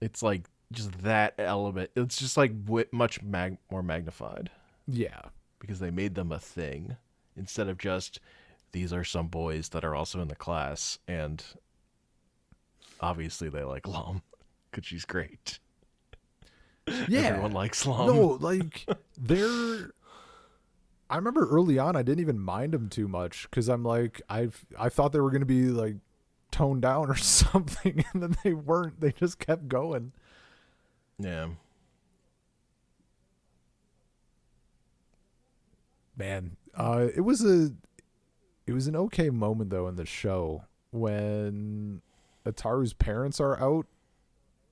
It's like just that element. It's just like much more magnified Yeah. because they made them a thing instead of just these are some boys that are also in the class, and obviously they like Lum because she's great. Yeah. Everyone likes Lum. No, like they're I remember early on I didn't even mind them too much cuz I'm like I thought they were going to be like toned down or something, and then they weren't. They just kept going. Yeah. Man, it was an okay moment though in the show when Ataru's parents are out,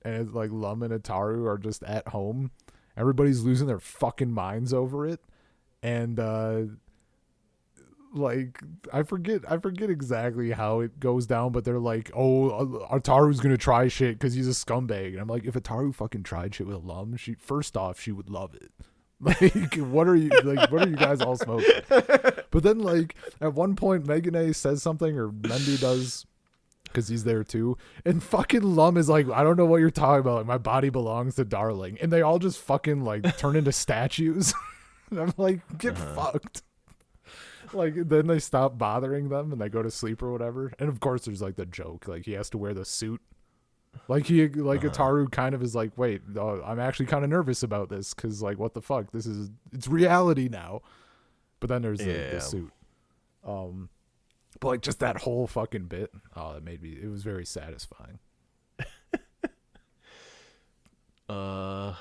and it's like Lum and Ataru are just at home. Everybody's losing their fucking minds over it, and like I forget exactly how it goes down, but they're like, "Oh, Ataru's gonna try shit because he's a scumbag," and I'm like, if Ataru fucking tried shit with Lum, first off she would love it. Like, what are you guys all smoking? But then, like, at one point, Megane says something, or Mendy does, because he's there too, and fucking Lum is like, I don't know what you're talking about. Like, my body belongs to Darling, and they all just fucking like turn into statues. And I'm like, get fucked. Like, then they stop bothering them and they go to sleep or whatever. And of course, there's like the joke, like he has to wear the suit. Like Ataru kind of is like, wait, I'm actually kind of nervous about this because like, what the fuck? It's reality now. But then there's the suit. But like just that whole fucking bit, it was very satisfying. I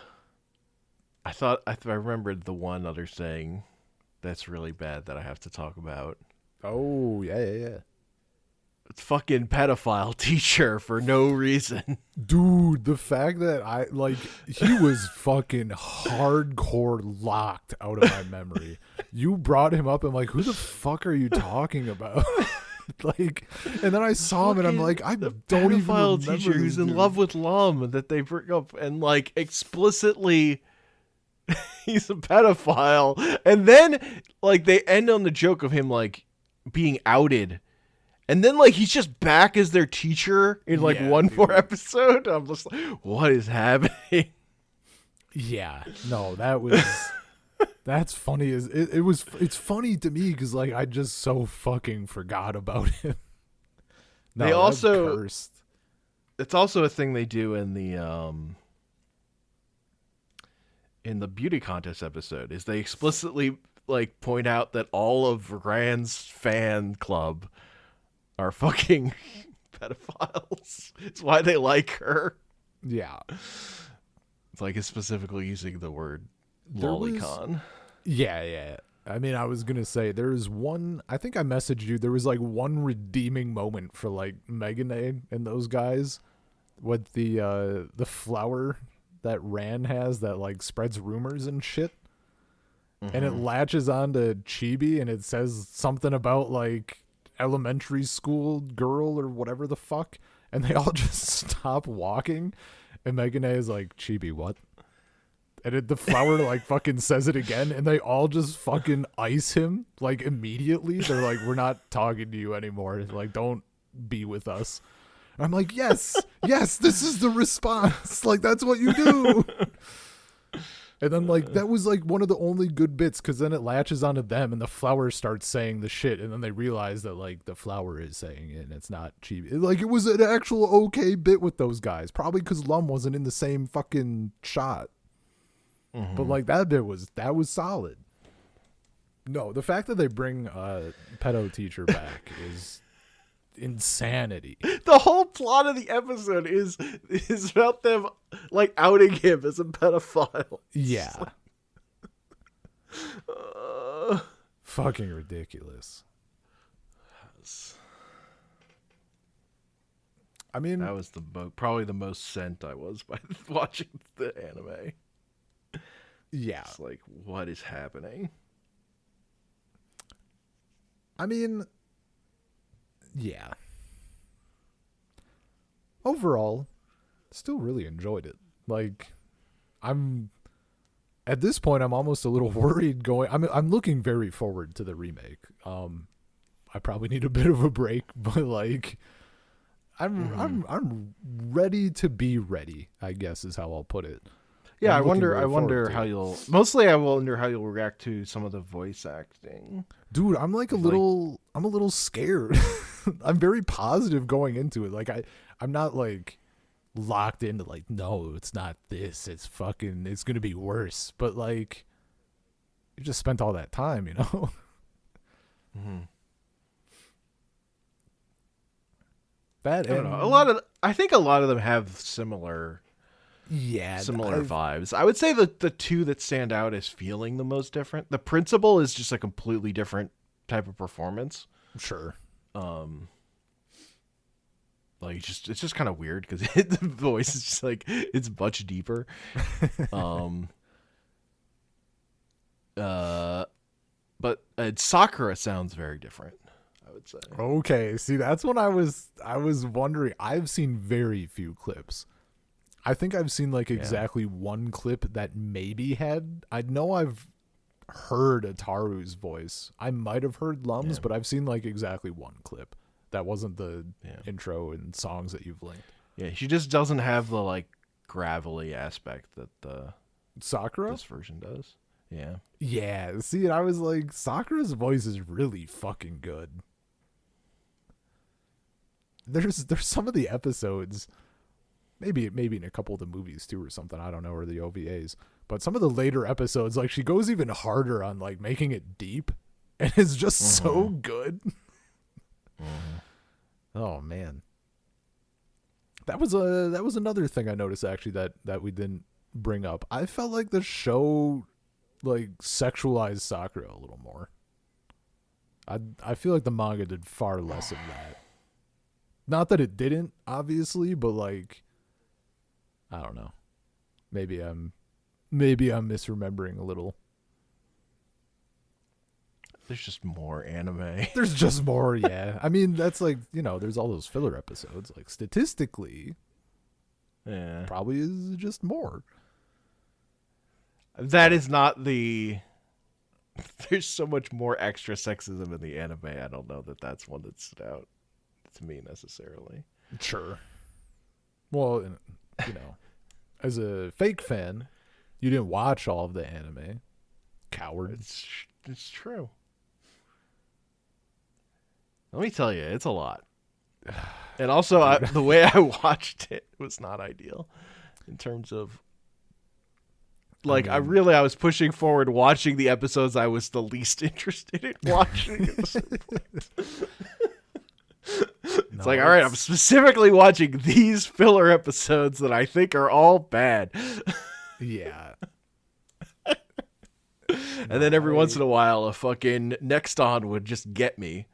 remembered the one other thing that's really bad that I have to talk about. Oh, yeah. It's fucking pedophile teacher for no reason. Dude, the fact that he was fucking hardcore locked out of my memory. You brought him up, and I'm like, who the fuck are you talking about? Like, and then I saw him and I'm like, I don't even remember teacher who's in dude. love with Lum that they bring up, and like explicitly he's a pedophile, and then like they end on the joke of him like being outed, and then like he's just back as their teacher in like one more episode. I'm just like, what is happening? Yeah, no, that was that's funny. It's funny to me because like I just so fucking forgot about him. No, They also cursed. It's also a thing they do in the beauty contest episode, is they explicitly like point out that all of Rand's fan club are fucking pedophiles. It's why they like her. Yeah. It's like it's specifically using the word There was- lolicon. Yeah. I mean, I was gonna say there's one. I think I messaged you. There was like one redeeming moment for like Megane and those guys with the flower that Rand has that like spreads rumors and shit. and it latches onto Chibi, and it says something about like elementary school girl or whatever the fuck, and they all just stop walking, and Megane is like, Chibi, what? And the flower like fucking says it again, and they all just fucking ice him like immediately. They're like, we're not talking to you anymore. Like, don't be with us. And I'm like, yes, this is the response. Like, that's what you do. And then like that was like one of the only good bits, because then it latches onto them, and the flower starts saying the shit, and then they realize that like the flower is saying it, and it's not cheap. Like, it was an actual okay bit with those guys, probably because Lum wasn't in the same fucking shot. But like that was solid. No, the fact that they bring pedo teacher back is insanity. The whole plot of the episode is about them like outing him as a pedophile. Yeah. Fucking ridiculous. I mean, that was probably the most sent I was by watching the anime. Yeah. It's like, what is happening? I mean, yeah. Overall, still really enjoyed it. Like, at this point, I'm almost a little worried going. I'm looking very forward to the remake. I probably need a bit of a break, but like, I'm ready to be ready, I guess is how I'll put it. Yeah, I wonder how you'll react to some of the voice acting. Dude, I'm like a little scared. I'm very positive going into it. Like I'm not like locked into like, no, it's not this. It's going to be worse. But like, you just spent all that time, you know? That, I don't know. I think a lot of them have similar vibes. I would say that the two that stand out as feeling the most different. The principal is just a completely different type of performance. Sure. Like it's just kind of weird because the voice is just like, it's much deeper. But Sakura sounds very different, I would say. Okay, see, that's when I was wondering. I've seen very few clips. I think I've seen like exactly one clip that maybe had. I know I've heard Ataru's voice. I might have heard Lum's, but I've seen like exactly one clip. That wasn't the intro and songs that you've linked. Yeah, she just doesn't have the like gravelly aspect that the Sakura this version does. Yeah. Yeah. See, I was like, Sakura's voice is really fucking good. There's some of the episodes, maybe in a couple of the movies too or something, I don't know, or the OVAs, but some of the later episodes, like she goes even harder on like making it deep, and it's just so good. Oh man, that was another thing I noticed actually that we didn't bring up. I felt like the show like sexualized Sakura a little more. I feel like the manga did far less of that. Not that it didn't, obviously, but like, I don't know. Maybe I'm misremembering a little. There's just more anime. There's just more, yeah. I mean, that's like, you know, there's all those filler episodes. Like, statistically, probably is just more. That is not the... There's so much more extra sexism in the anime. I don't know that that's one that stood out to me necessarily. Sure. Well, you know, as a fake fan, you didn't watch all of the anime. Coward. It's true. Let me tell you, it's a lot. And also, the way I watched it was not ideal in terms of, like, I was pushing forward watching the episodes I was the least interested in watching. It's like, all right, I'm specifically watching these filler episodes that I think are all bad. Yeah. And then every once in a while, a fucking next on would just get me.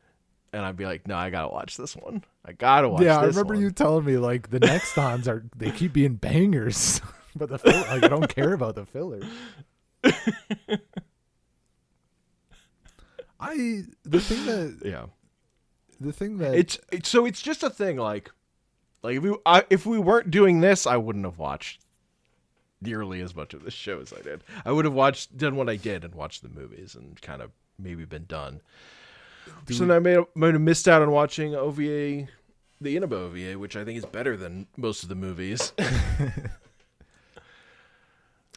And I'd be like, no, I gotta watch this one. I gotta watch this one. Yeah, I remember you telling me, like, the next ons they keep being bangers. But the filler, like, I don't care about the filler. Yeah. the thing that It's just a thing. Like if we weren't doing this, I wouldn't have watched nearly as much of this show as I did. I would have done what I did and watched the movies and kind of maybe been done. So then I might have missed out on watching OVA, the Inaba OVA, which I think is better than most of the movies.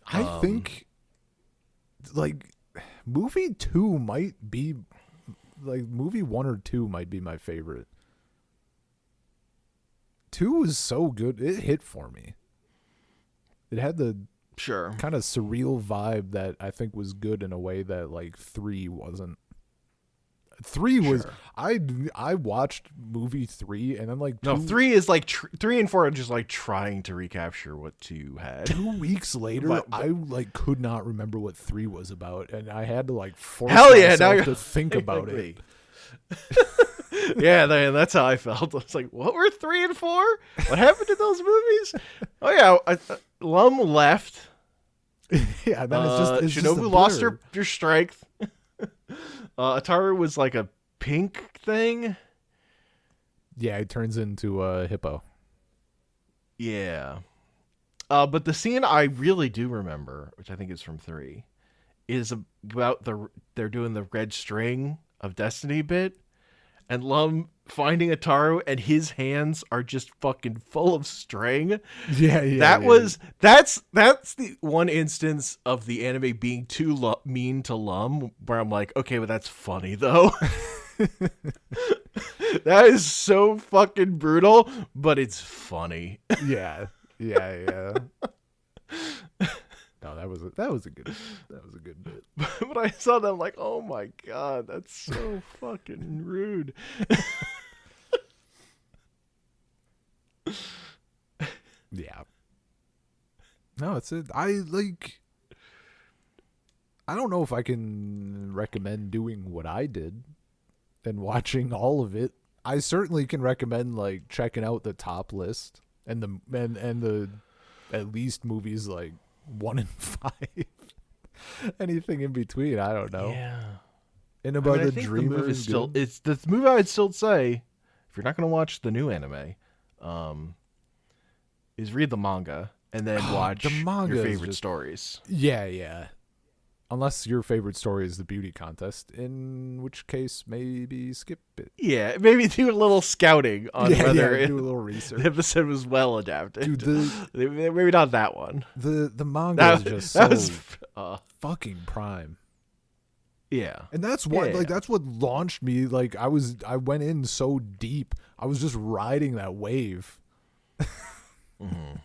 I think like movie 2 might be like movie 1 or 2 might be my favorite. 2 was so good. It hit for me. It had the Sure. kind of surreal vibe that I think was good in a way that like 3 wasn't. 3 was Sure. I watched movie 3 and then like 3 is like 3 and 4 are just like trying to recapture what 2 had. 2 weeks later, But- I like could not remember what 3 was about, and I had to like force Hell yeah, now myself you're to think about it. Yeah, that's how I felt. I was like, what were 3 and 4? What happened to those movies? Oh yeah, Lum left. Yeah, then it's just a Shinobu lost blur. her strength. Ataru was like a pink thing. Yeah, it turns into a hippo. Yeah. But the scene I really do remember, which I think is from 3, is about they're doing the red string of Destiny bit, and Lum finding Ataru, and his hands are just fucking full of string. Yeah. That's the one instance of the anime being too mean to Lum, where I'm like, okay, but that's funny though. That is so fucking brutal, but it's funny. Yeah. No, that was a good bit. But I saw that, I'm like, oh my god, that's so fucking rude. Yeah. No, it's it. I don't know if I can recommend doing what I did and watching all of it. I certainly can recommend like checking out the top list and the at least movies like 1 and 5. Anything in between, I don't know. Yeah. And about I the think dream the movie is still good. it's the movie I would still say, if you're not gonna watch the new anime, is read the manga and then watch the manga your is favorite just- stories. Yeah. Unless your favorite story is the beauty contest, in which case maybe skip it. Yeah, maybe do a little scouting on whether do a little the research. episode was well adapted. Dude, Maybe not that one. the manga is just so fucking prime. Yeah. And that's what Yeah. like that's what launched me. Like I went in so deep. I was just riding that wave. Mm-hmm.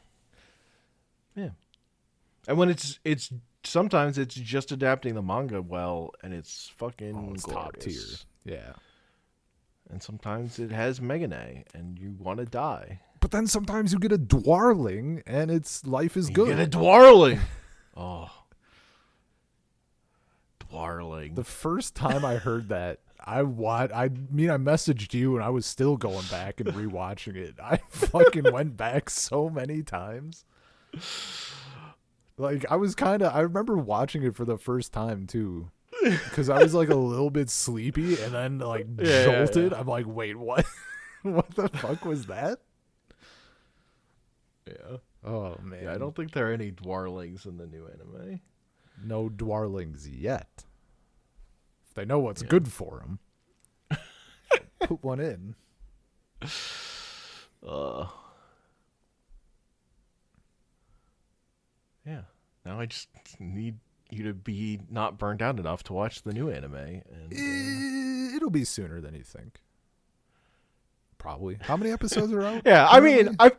Yeah. And when it's sometimes it's just adapting the manga well, and it's fucking It's glorious. top tier. Yeah. And sometimes it has Megane, and you want to die. But then sometimes you get a dwarling and its life is good. You get a dwarling. Oh. Dwarling. The first time I heard that, I messaged you and I was still going back and rewatching it. I fucking went back so many times. Like I remember watching it for the first time too. Because I was like a little bit sleepy and then like jolted. I'm like, wait, what? What the fuck was that? Yeah. Oh man. Yeah, I don't think there are any dwarlings in the new anime. No dwarlings yet. If they know what's good for them, put one in. Yeah. Now I just need you to be not burned out enough to watch the new anime. And It'll be sooner than you think. Probably. How many episodes are out? yeah, I mean, I've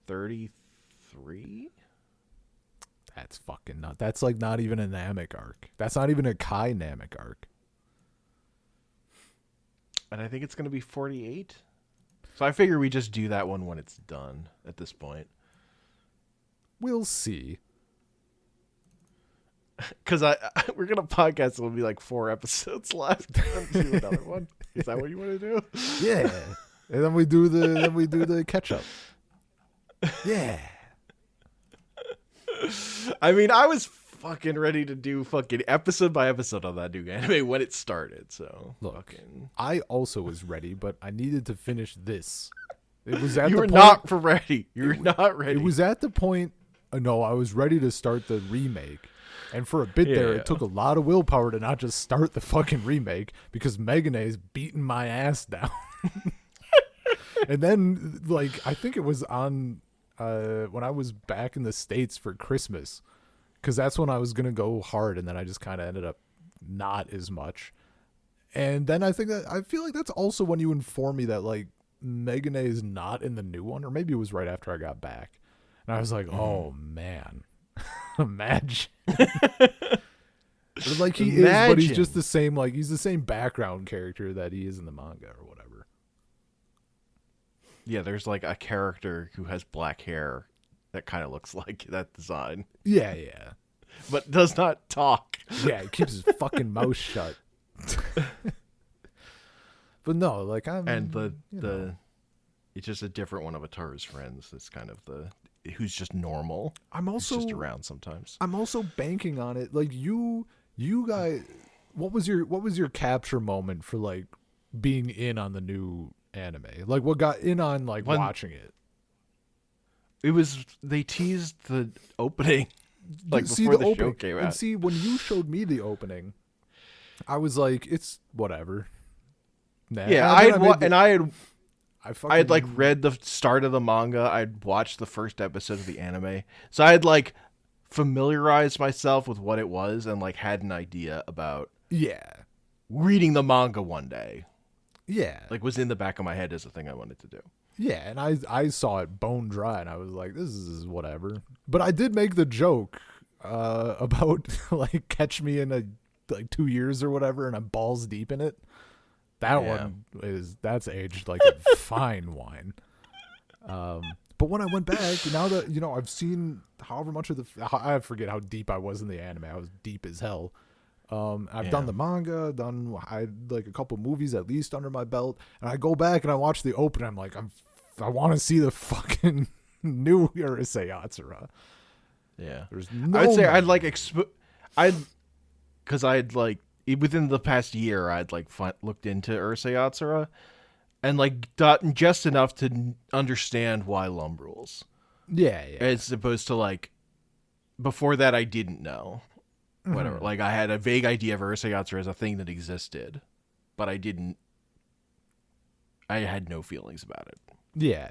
33. That's fucking not. That's like not even a Namek arc. That's not even a Kai Namek arc. And I think it's going to be 48. So I figure we just do that one when it's done at this point. We'll see. Because we're going to podcast, it'll be like 4 episodes left. And do another one. Is that what you want to do? Yeah. And then we do the catch up. Yeah. I mean, I was fucking ready to do fucking episode by episode on that new anime when it started. So Look, fucking... I also was ready, but I needed to finish this. It was at you the were point, not ready. You were not ready. It was at the point. No, I was ready to start the remake, and for a bit there, it took a lot of willpower to not just start the fucking remake because Megane's beating my ass down. And then, like, I think it was on when I was back in the States for Christmas, because that's when I was gonna go hard, and then I just kind of ended up not as much. And then I feel like that's also when you informed me that like Megane is not in the new one, or maybe it was right after I got back, and I was like, oh man, imagine. But like he is, but he's just the same. Like he's the same background character that he is in the manga or whatever. Yeah, there's like a character who has black hair that kind of looks like that design. Yeah. But does not talk. Yeah, he keeps his fucking mouth shut. But no, like I'm, and it's just a different one of Ataru's friends. It's kind of who's just normal. I'm also just around sometimes. I'm also banking on it. Like you guys, what was your capture moment for like being in on the new anime? Like what got in on like watching it? It was they teased the opening like see before the opening, show came out. And see, when you showed me the opening, I was like, it's whatever. Nah. Yeah, I had like read the start of the manga. I'd watched the first episode of the anime, so I had like familiarized myself with what it was and like had an idea about reading the manga one day. Yeah, like was in the back of my head as a thing I wanted to do. Yeah, and I saw it bone dry, and I was like, this is whatever. But I did make the joke about like catch me in like 2 years or whatever, and I'm balls deep in it. That's aged like a fine wine. But when I went back, now that I've seen however much of I forget how deep I was in the anime. I was deep as hell. I've done the manga, I had like a couple movies at least under my belt, and I go back and I watch the opening. I'm like, I want to see the fucking new Urusei Yatsura. Yeah, there's no. I'd say I'd like because I'd like within the past year I'd like looked into Urusei Yatsura and like gotten just enough to understand why Lum rules. Yeah. As opposed to like before that I didn't know. Whatever. Like I had a vague idea of Urusei Yatsura as a thing that existed, but I had no feelings about it. Yeah.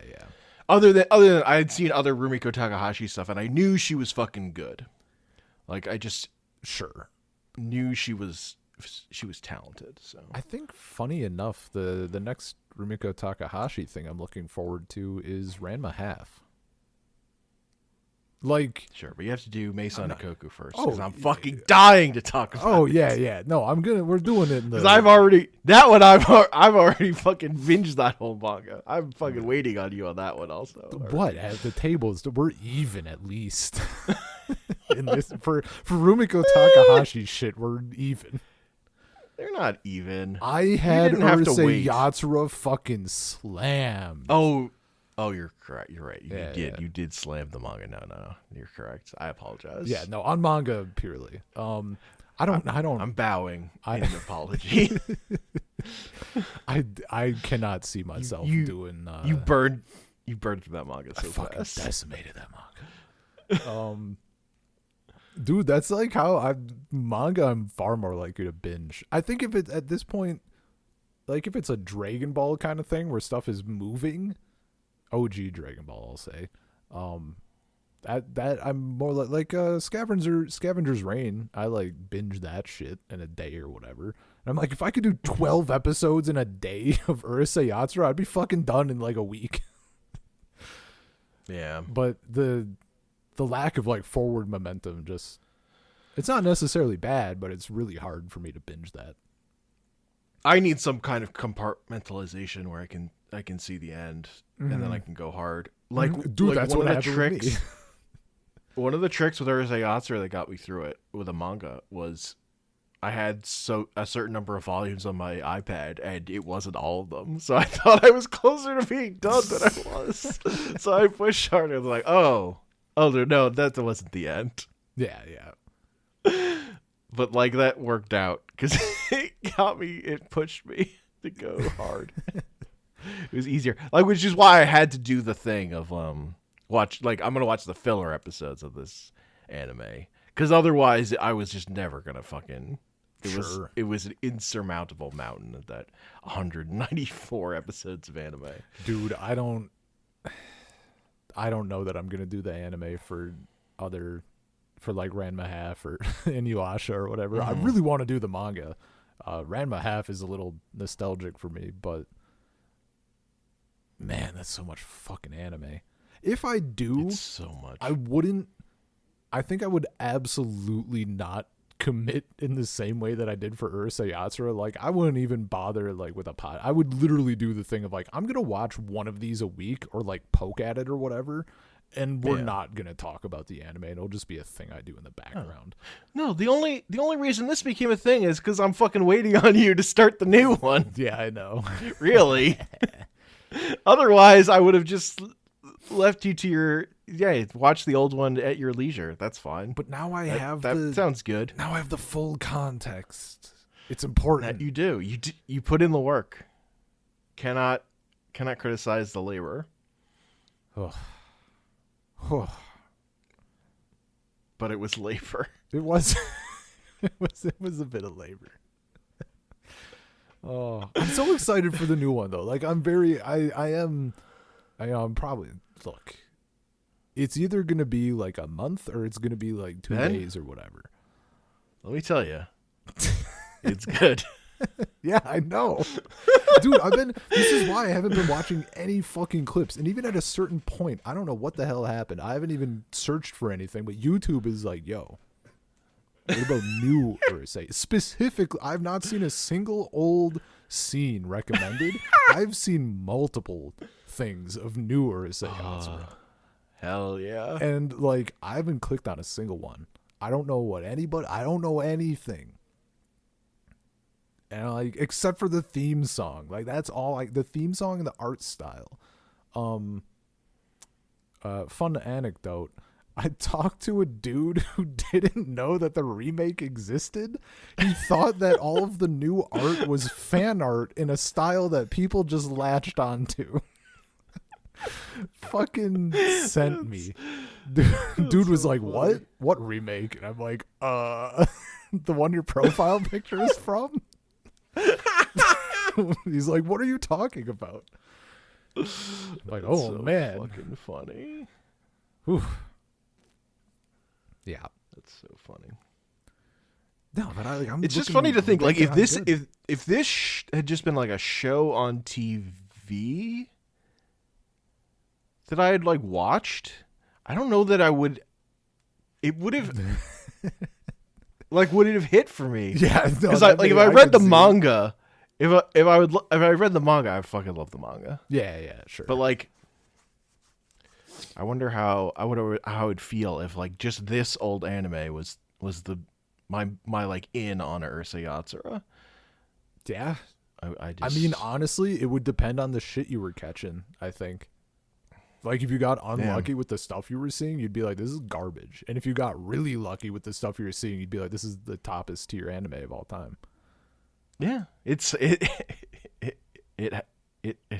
Other than I had seen other Rumiko Takahashi stuff, and I knew she was fucking good. Like I just knew she was talented. So I think, funny enough, the next Rumiko Takahashi thing I'm looking forward to is Ranma Half. Like, sure, but you have to do Meisai no Koku first, Oh, because I'm fucking dying to talk about. Oh it. yeah. No, we're doing it. Because I've already fucking binged that whole manga. I'm fucking waiting on you on that one also. What at the tables? We're even at least. In this for Rumiko Takahashi shit, we're even. They're not even. I had Urusei Yatsura fucking slammed. Oh, you're correct. You're right. You did slam the manga. No. You're correct. I apologize. Yeah, no, on manga purely. I'm bowing in apology. I cannot see myself doing. You burned through that manga so fucking fast. Decimated that manga. Dude, that's like how manga I'm far more likely to binge. I think if it's at this point, like if it's a Dragon Ball kind of thing where stuff is moving. OG Dragon Ball, I'll say. That I'm more like Scavenger's Reign. I like binge that shit in a day or whatever. And I'm like, if I could do 12 episodes in a day of Urusei Yatsura, I'd be fucking done in like a week. Yeah. But the lack of like forward momentum it's not necessarily bad, but it's really hard for me to binge that. I need some kind of compartmentalization where I can see the end, and then I can go hard. Like, dude, like that's one what of the happened tricks. One of the tricks with Urusei Yatsura that got me through it with a manga was I had a certain number of volumes on my iPad, and it wasn't all of them. So I thought I was closer to being done than I was. So I pushed harder. I was like, oh no, that wasn't the end. Yeah. But like that worked out because it pushed me to go hard. It was easier, like, which is why I had to do the thing of watch, like, I'm gonna watch the filler episodes of this anime because otherwise I was just never gonna fucking. Sure. It was an insurmountable mountain of that 194 episodes of anime. Dude, I don't know that I'm gonna do the anime for like Ranma Half or Inuyasha or whatever. I really want to do the manga. Ranma Half is a little nostalgic for me, but man, that's so much fucking anime. If I do, It's so much. I think I would absolutely not commit in the same way that I did for Urusei Yatsura. Like, I wouldn't even bother like with a pod. I would literally do the thing of like, I'm gonna watch one of these a week or like poke at it or whatever, and we're not gonna talk about the anime. It'll just be a thing I do in the background. No, the only reason this became a thing is because I'm fucking waiting on you to start the new one. Yeah, I know. Really. Otherwise, I would have just left you to your watch the old one at your leisure. That's fine. But now that sounds good. Now I have the full context. It's important. That you do. You put in the work. Cannot criticize the labor. Oh. But it was labor. It was it was a bit of labor. Oh, I'm so excited for the new one though. Like, I'm probably, look, it's either going to be like a month or it's going to be like 2 days or whatever. Let me tell you. It's good. Yeah, I know. Dude, this is why I haven't been watching any fucking clips. And even at a certain point, I don't know what the hell happened. I haven't even searched for anything, but YouTube is like, yo, what about new Urusei? Specifically, I've not seen a single old scene recommended. I've seen multiple things of new Urusei Yatsura. Hell yeah. And like, I haven't clicked on a single one. I don't know anything. And like, except for the theme song. Like, that's all, like the theme song and the art style. Fun anecdote. I talked to a dude who didn't know that the remake existed. He thought that all of the new art was fan art in a style that people just latched onto. Fucking sent me. Dude was like, "What? What remake?" And I'm like, the one your profile picture is from?" He's like, "What are you talking about?" I'm like, "Oh, so man. Fucking funny." Whew. Yeah. That's so funny. No, but I'm it's just funny to think, like, if this had just been like a show on TV that I had like watched, I don't know that I would. It would have. Like, would it have hit for me? Yeah, because if I read the manga, if I read the manga, I fucking love the manga. Yeah, sure. But like, I wonder how I would feel if like just this old anime was my like in on Urusei Yatsura. Yeah. I mean, honestly, it would depend on the shit you were catching, I think. Like, if you got unlucky with the stuff you were seeing, you'd be like, this is garbage. And if you got really lucky with the stuff you were seeing, you'd be like, this is the toppest tier anime of all time. Yeah. It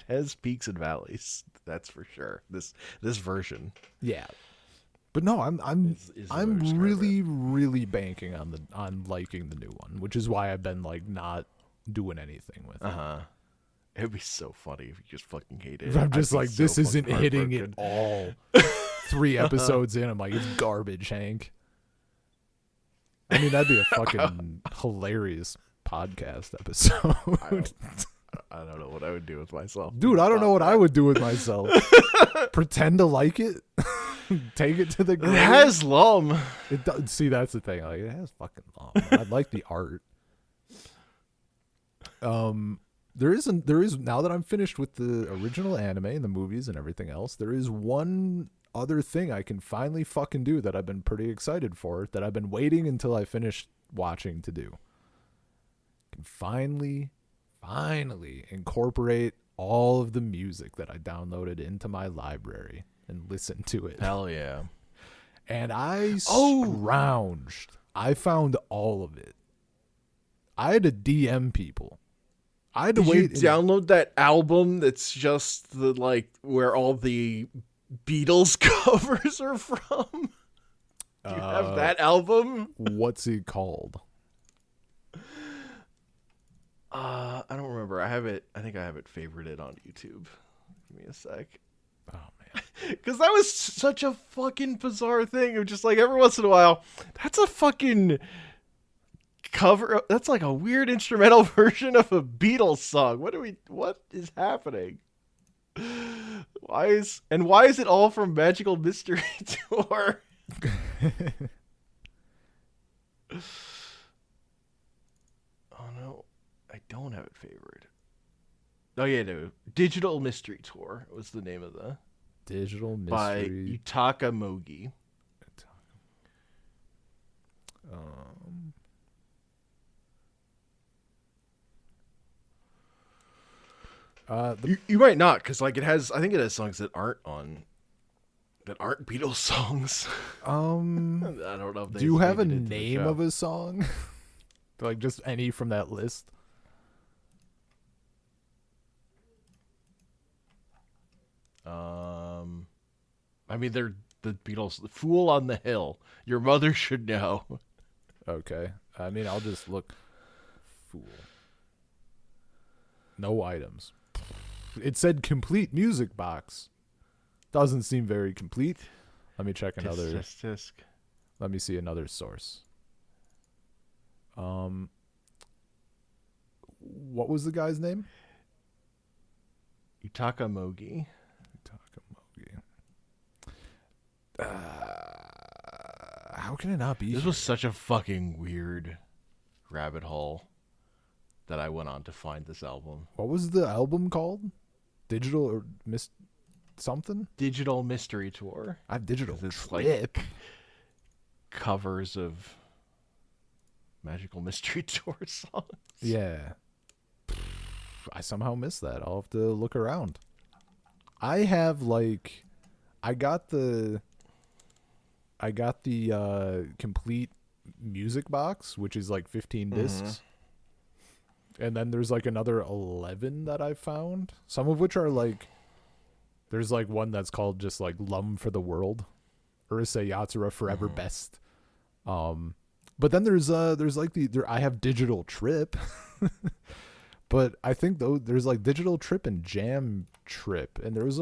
has peaks and valleys. That's for sure. This version. Yeah. But no, I'm really banking on liking the new one, which is why I've been like not doing anything with it. It'd be so funny if you just fucking hated it. I'm just like, this isn't hitting it all. 3 episodes in, I'm like, it's garbage, Hank. I mean, that'd be a fucking hilarious podcast episode. I don't know what I would do with myself. Dude, I don't know what I would do with myself. Pretend to like it? Take it to the grave? It has lum. It does. See, that's the thing. Like, it has fucking lum. I like the art. There is now that I'm finished with the original anime and the movies and everything else, there is one other thing I can finally fucking do that I've been pretty excited for, that I've been waiting until I finish watching to do. I can finally incorporate all of the music that I downloaded into my library and listen to it. Hell yeah. And I scrounged I found all of it. I had to DM people. I had to Did wait. you download that album that's just the like where all the Beatles covers are from? Do you have that album? What's it called? I don't remember. I have it. I think I have it favorited on YouTube. Give me a sec. Oh man. Because that was such a fucking bizarre thing. Of just like every once in a while, that's a fucking cover. That's like a weird instrumental version of a Beatles song. What is happening? Why is it all from Magical Mystery Tour? Oh no, I don't have it favored. Oh yeah, no. Digital Mystery Tour was the name of the Digital by Mystery. Yutaka Mogi. Um, You might not, because like I think it has songs that aren't Beatles songs. I don't know if they do you have a made it into the name show. of a song? Like just any from that list? I mean, they're the Beatles. The Fool on the Hill. Your mother should know. Okay. I mean, I'll just look. Fool. No items. It said complete music box. Doesn't seem very complete. Let me check another. Tisk. Let me see another source. What was the guy's name? Yutaka Mogi. How can it not be? This was such a fucking weird rabbit hole that I went on to find this album. What was the album called? Digital or something? Digital Mystery Tour. I have digital. It's Trip. like covers of Magical Mystery Tour songs. Yeah. I somehow missed that. I'll have to look around. I have like I got the complete music box, which is like 15 discs. And then there's like another 11 that I found. Some of which are like there's like one that's called just like Lum for the World. Urusei Yatsura Forever Best. But then there's like I have Digital Trip. But I think though there's like Digital Trip and Jam Trip, and those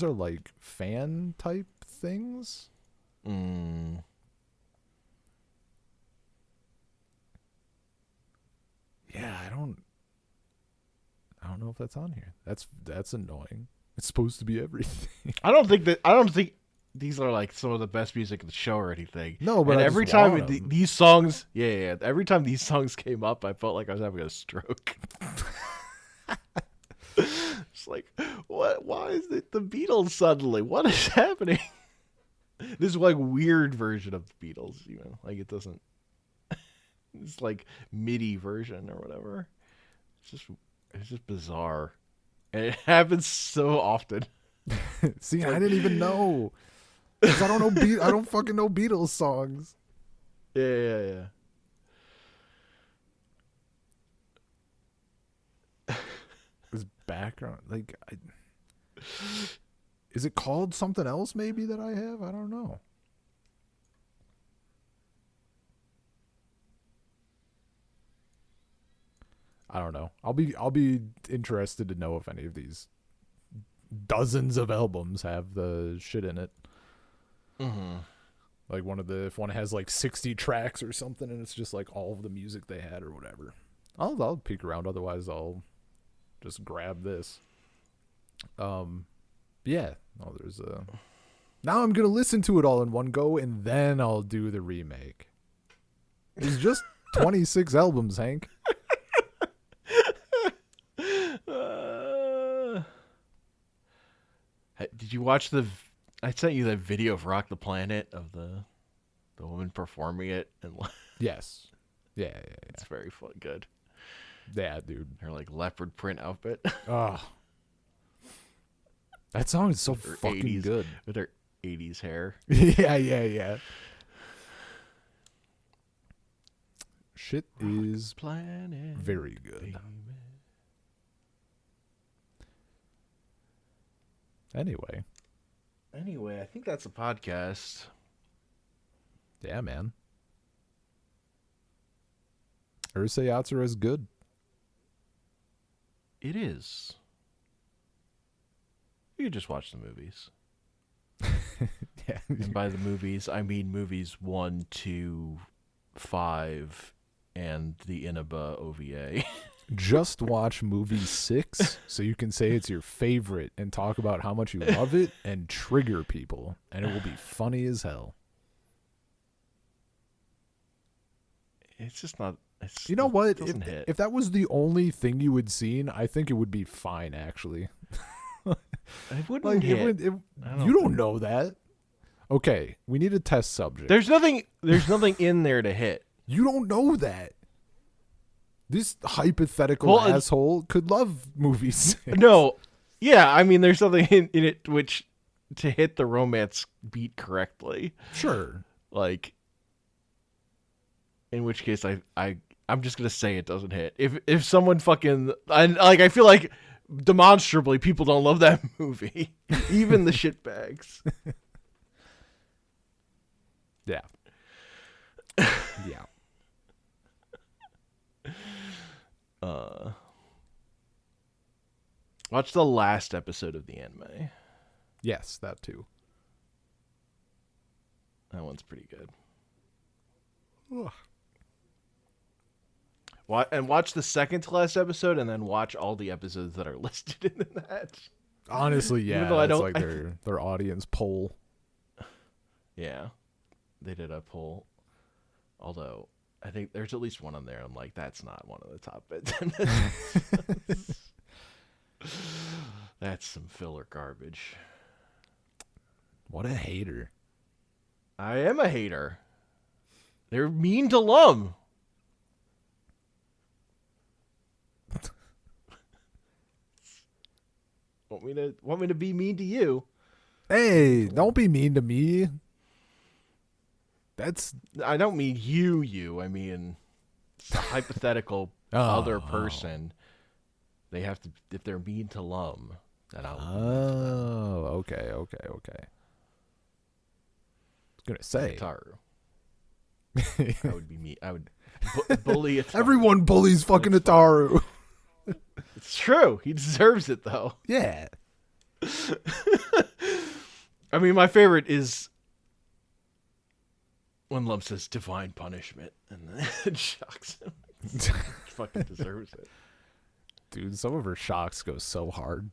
are like fan type things. Yeah, I don't know if that's on here. That's annoying. It's supposed to be everything. I don't think these are like some of the best music of the show or anything. No, but and I every just time want 'em. these songs, yeah, every time these songs came up, I felt like I was having a stroke. It's like, what? Why is it the Beatles suddenly? What is happening? This is like weird version of the Beatles, like it doesn't. It's like MIDI version or whatever. It's just bizarre, and it happens so often. See, I didn't even know. 'Cause I don't know. I don't fucking know Beatles songs. Yeah. This background, like, is it called something else? Maybe that I have. I don't know. I don't know. I'll be interested to know if any of these dozens of albums have the shit in it. Like if one has like 60 tracks or something, and it's just like all of the music they had or whatever. I'll peek around. Otherwise, I'll just grab this. Yeah. Oh, there's a. Now I'm gonna listen to it all in one go, and then I'll do the remake. It's just 26 albums, Hank. Did you watch I sent you that video of Rock the Planet of the woman performing it, and Yes. Yeah. it's very fun, good. Yeah, dude. Her like leopard print outfit. Oh. That song is so Her fucking 80s good. with her 80s hair. Yeah. shit is Planet, very good. baby. Anyway, I think that's a podcast. Yeah, man. Urusei Yatsura is good. It is. You could just watch the movies. Yeah. And by the movies, I mean movies 1, 2, 5, and the Inaba OVA. Just watch movie 6 so you can say it's your favorite and talk about how much you love it and trigger people, and it will be funny as hell. It's just not. You know what? It doesn't hit. If that was the only thing you had seen, I think it would be fine, actually. It wouldn't Like, hit. you don't know that. Okay, we need a test subject. There's nothing in there to hit. You don't know that. This hypothetical asshole could love movies. No. Yeah, I mean, there's something in it which to hit the romance beat correctly. Sure. Like, in which case I'm just gonna say it doesn't hit. If someone fucking I feel like demonstrably people don't love that movie, even the shitbags. Yeah. Yeah. Watch the last episode of the anime. Yes, that too. That one's pretty good. Ugh. Watch the second to last episode, and then watch all the episodes that are listed in that. Honestly, yeah, Even though that's like their audience poll. Yeah, they did a poll. Although I think there's at least one on there. I'm like, that's not one of the top bits. That's some filler garbage. What a hater. I am a hater. They're mean to Lum. Want me to be mean to you? Hey, don't be mean to me. I don't mean you. I mean it's a hypothetical other person. They have to, if they're mean to Lum, then I'll. Oh, okay. I was gonna say Ataru. I would be mean. I would bully Ataru. everyone bullies fucking Ataru. It's true. He deserves it, though. Yeah. I mean, my favorite is when Lum says divine punishment and then it shocks him. He fucking deserves it. Dude, some of her shocks go so hard.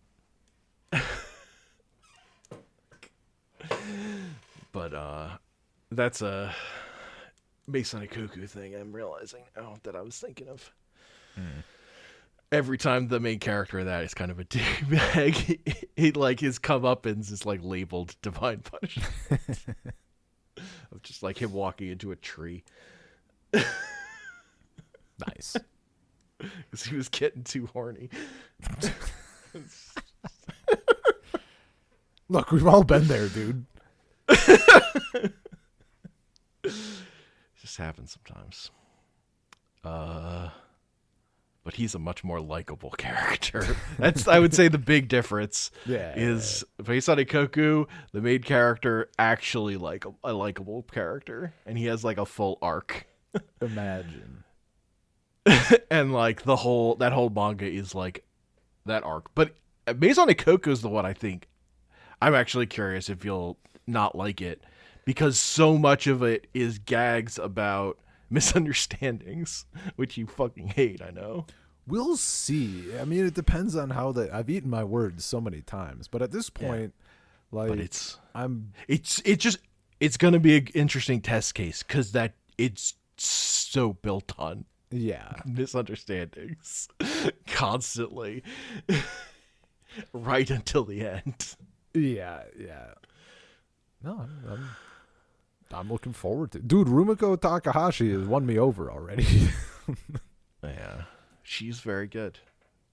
But that's a Masonic Cuckoo thing I'm realizing now that I was thinking of. Every time the main character of that is kind of a dickbag, he like his comeuppance is like labeled divine punishment. Of just like him walking into a tree. Nice. Because he was getting too horny. Look, we've all been there, dude. It just happens sometimes. But he's a much more likable character. That's, I would say, the big difference. Is Masonic Cuckoo, the main character, actually like a likable character, and he has like a full arc. Imagine. And like that whole manga is like that arc. But Masonic Cuckoo is the one I think I'm actually curious if you'll not like it, because so much of it is gags about misunderstandings, which you fucking hate, I know. We'll see. I mean, it depends on how I've eaten my words so many times, but at this point, like, but it's gonna be an interesting test case because that it's so built on misunderstandings constantly, right until the end. Yeah. No, I'm looking forward to it. Dude, Rumiko Takahashi has won me over already. Yeah. She's very good.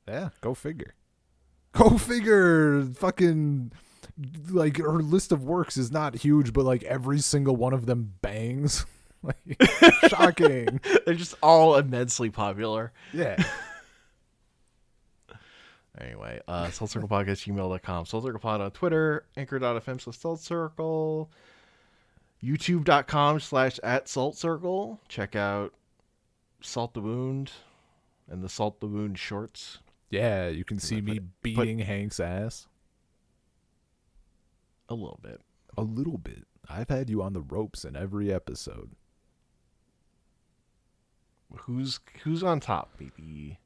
Yeah, go figure. Go figure. Fucking, like, her list of works is not huge, but like every single one of them bangs. Like, Shocking. They're just all immensely popular. Yeah. Anyway, saltcirclepodcast@gmail.com, saltcirclepod on Twitter, anchor.fm/saltcircle, youtube.com/@saltcircle. Check out Salt the Wound and the Salt the Wound shorts. Yeah, you can see me beating Hank's ass. A little bit. A little bit. I've had you on the ropes in every episode. Who's on top, baby?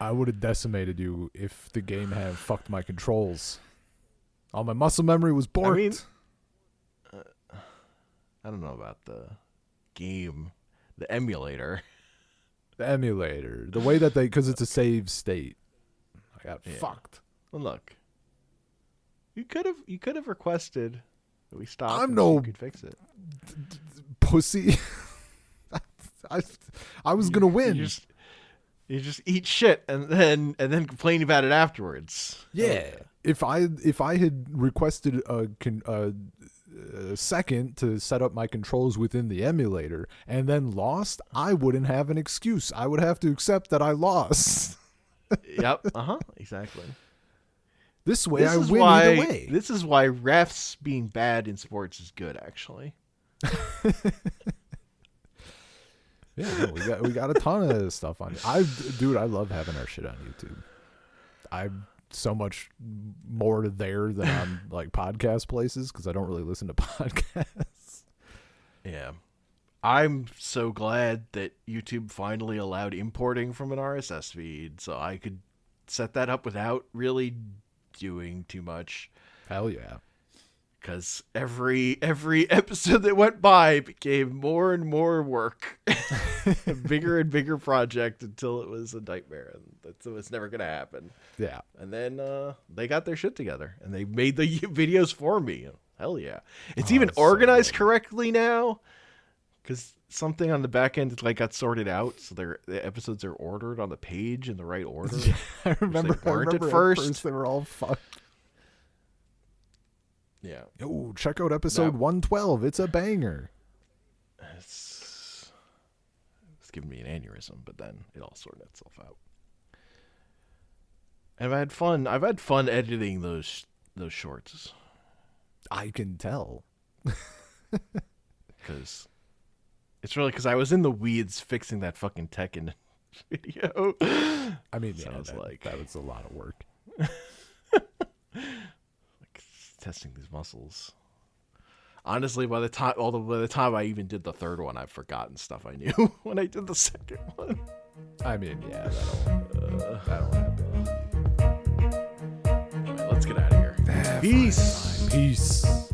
I would have decimated you if the game had fucked my controls. All my muscle memory was borked. I mean, I don't know about the game, the emulator. The emulator. The way that because it's a save state. I got fucked. Well, look. You could have requested that we stop I'm so you could fix it. Pussy. I was going to win. You just eat shit and then complain about it afterwards. Yeah. If I had requested a second to set up my controls within the emulator and then lost, I wouldn't have an excuse. I would have to accept that I lost. Yep. Exactly. This way, I win either way. This is why refs being bad in sports is good, actually. Yeah, no, we got a ton of stuff on. I love having our shit on YouTube. I'm so much more there than on like podcast places because I don't really listen to podcasts. Yeah, I'm so glad that YouTube finally allowed importing from an RSS feed, so I could set that up without really doing too much. Hell yeah. Because every episode that went by became more and more work, a bigger and bigger project until it was a nightmare, and it was never gonna happen. Yeah, and then they got their shit together and they made the videos for me. Hell yeah! It's even organized correctly now, because something on the back end like got sorted out, so the episodes are ordered on the page in the right order. Yeah, I remember at first they were all fucked. Yeah. Oh, check out episode 112. It's a banger. It's giving me an aneurysm, but then it all sorted itself out. And I've had fun editing those shorts. I can tell. Because it's really because I was in the weeds fixing that fucking Tekken video. I mean, so yeah, that was a lot of work. Testing these muscles. Honestly, by the time I even did the third one, I've forgotten stuff I knew when I did the second one. I mean, yeah, that'll happen. Anyway, let's get out of here. Peace.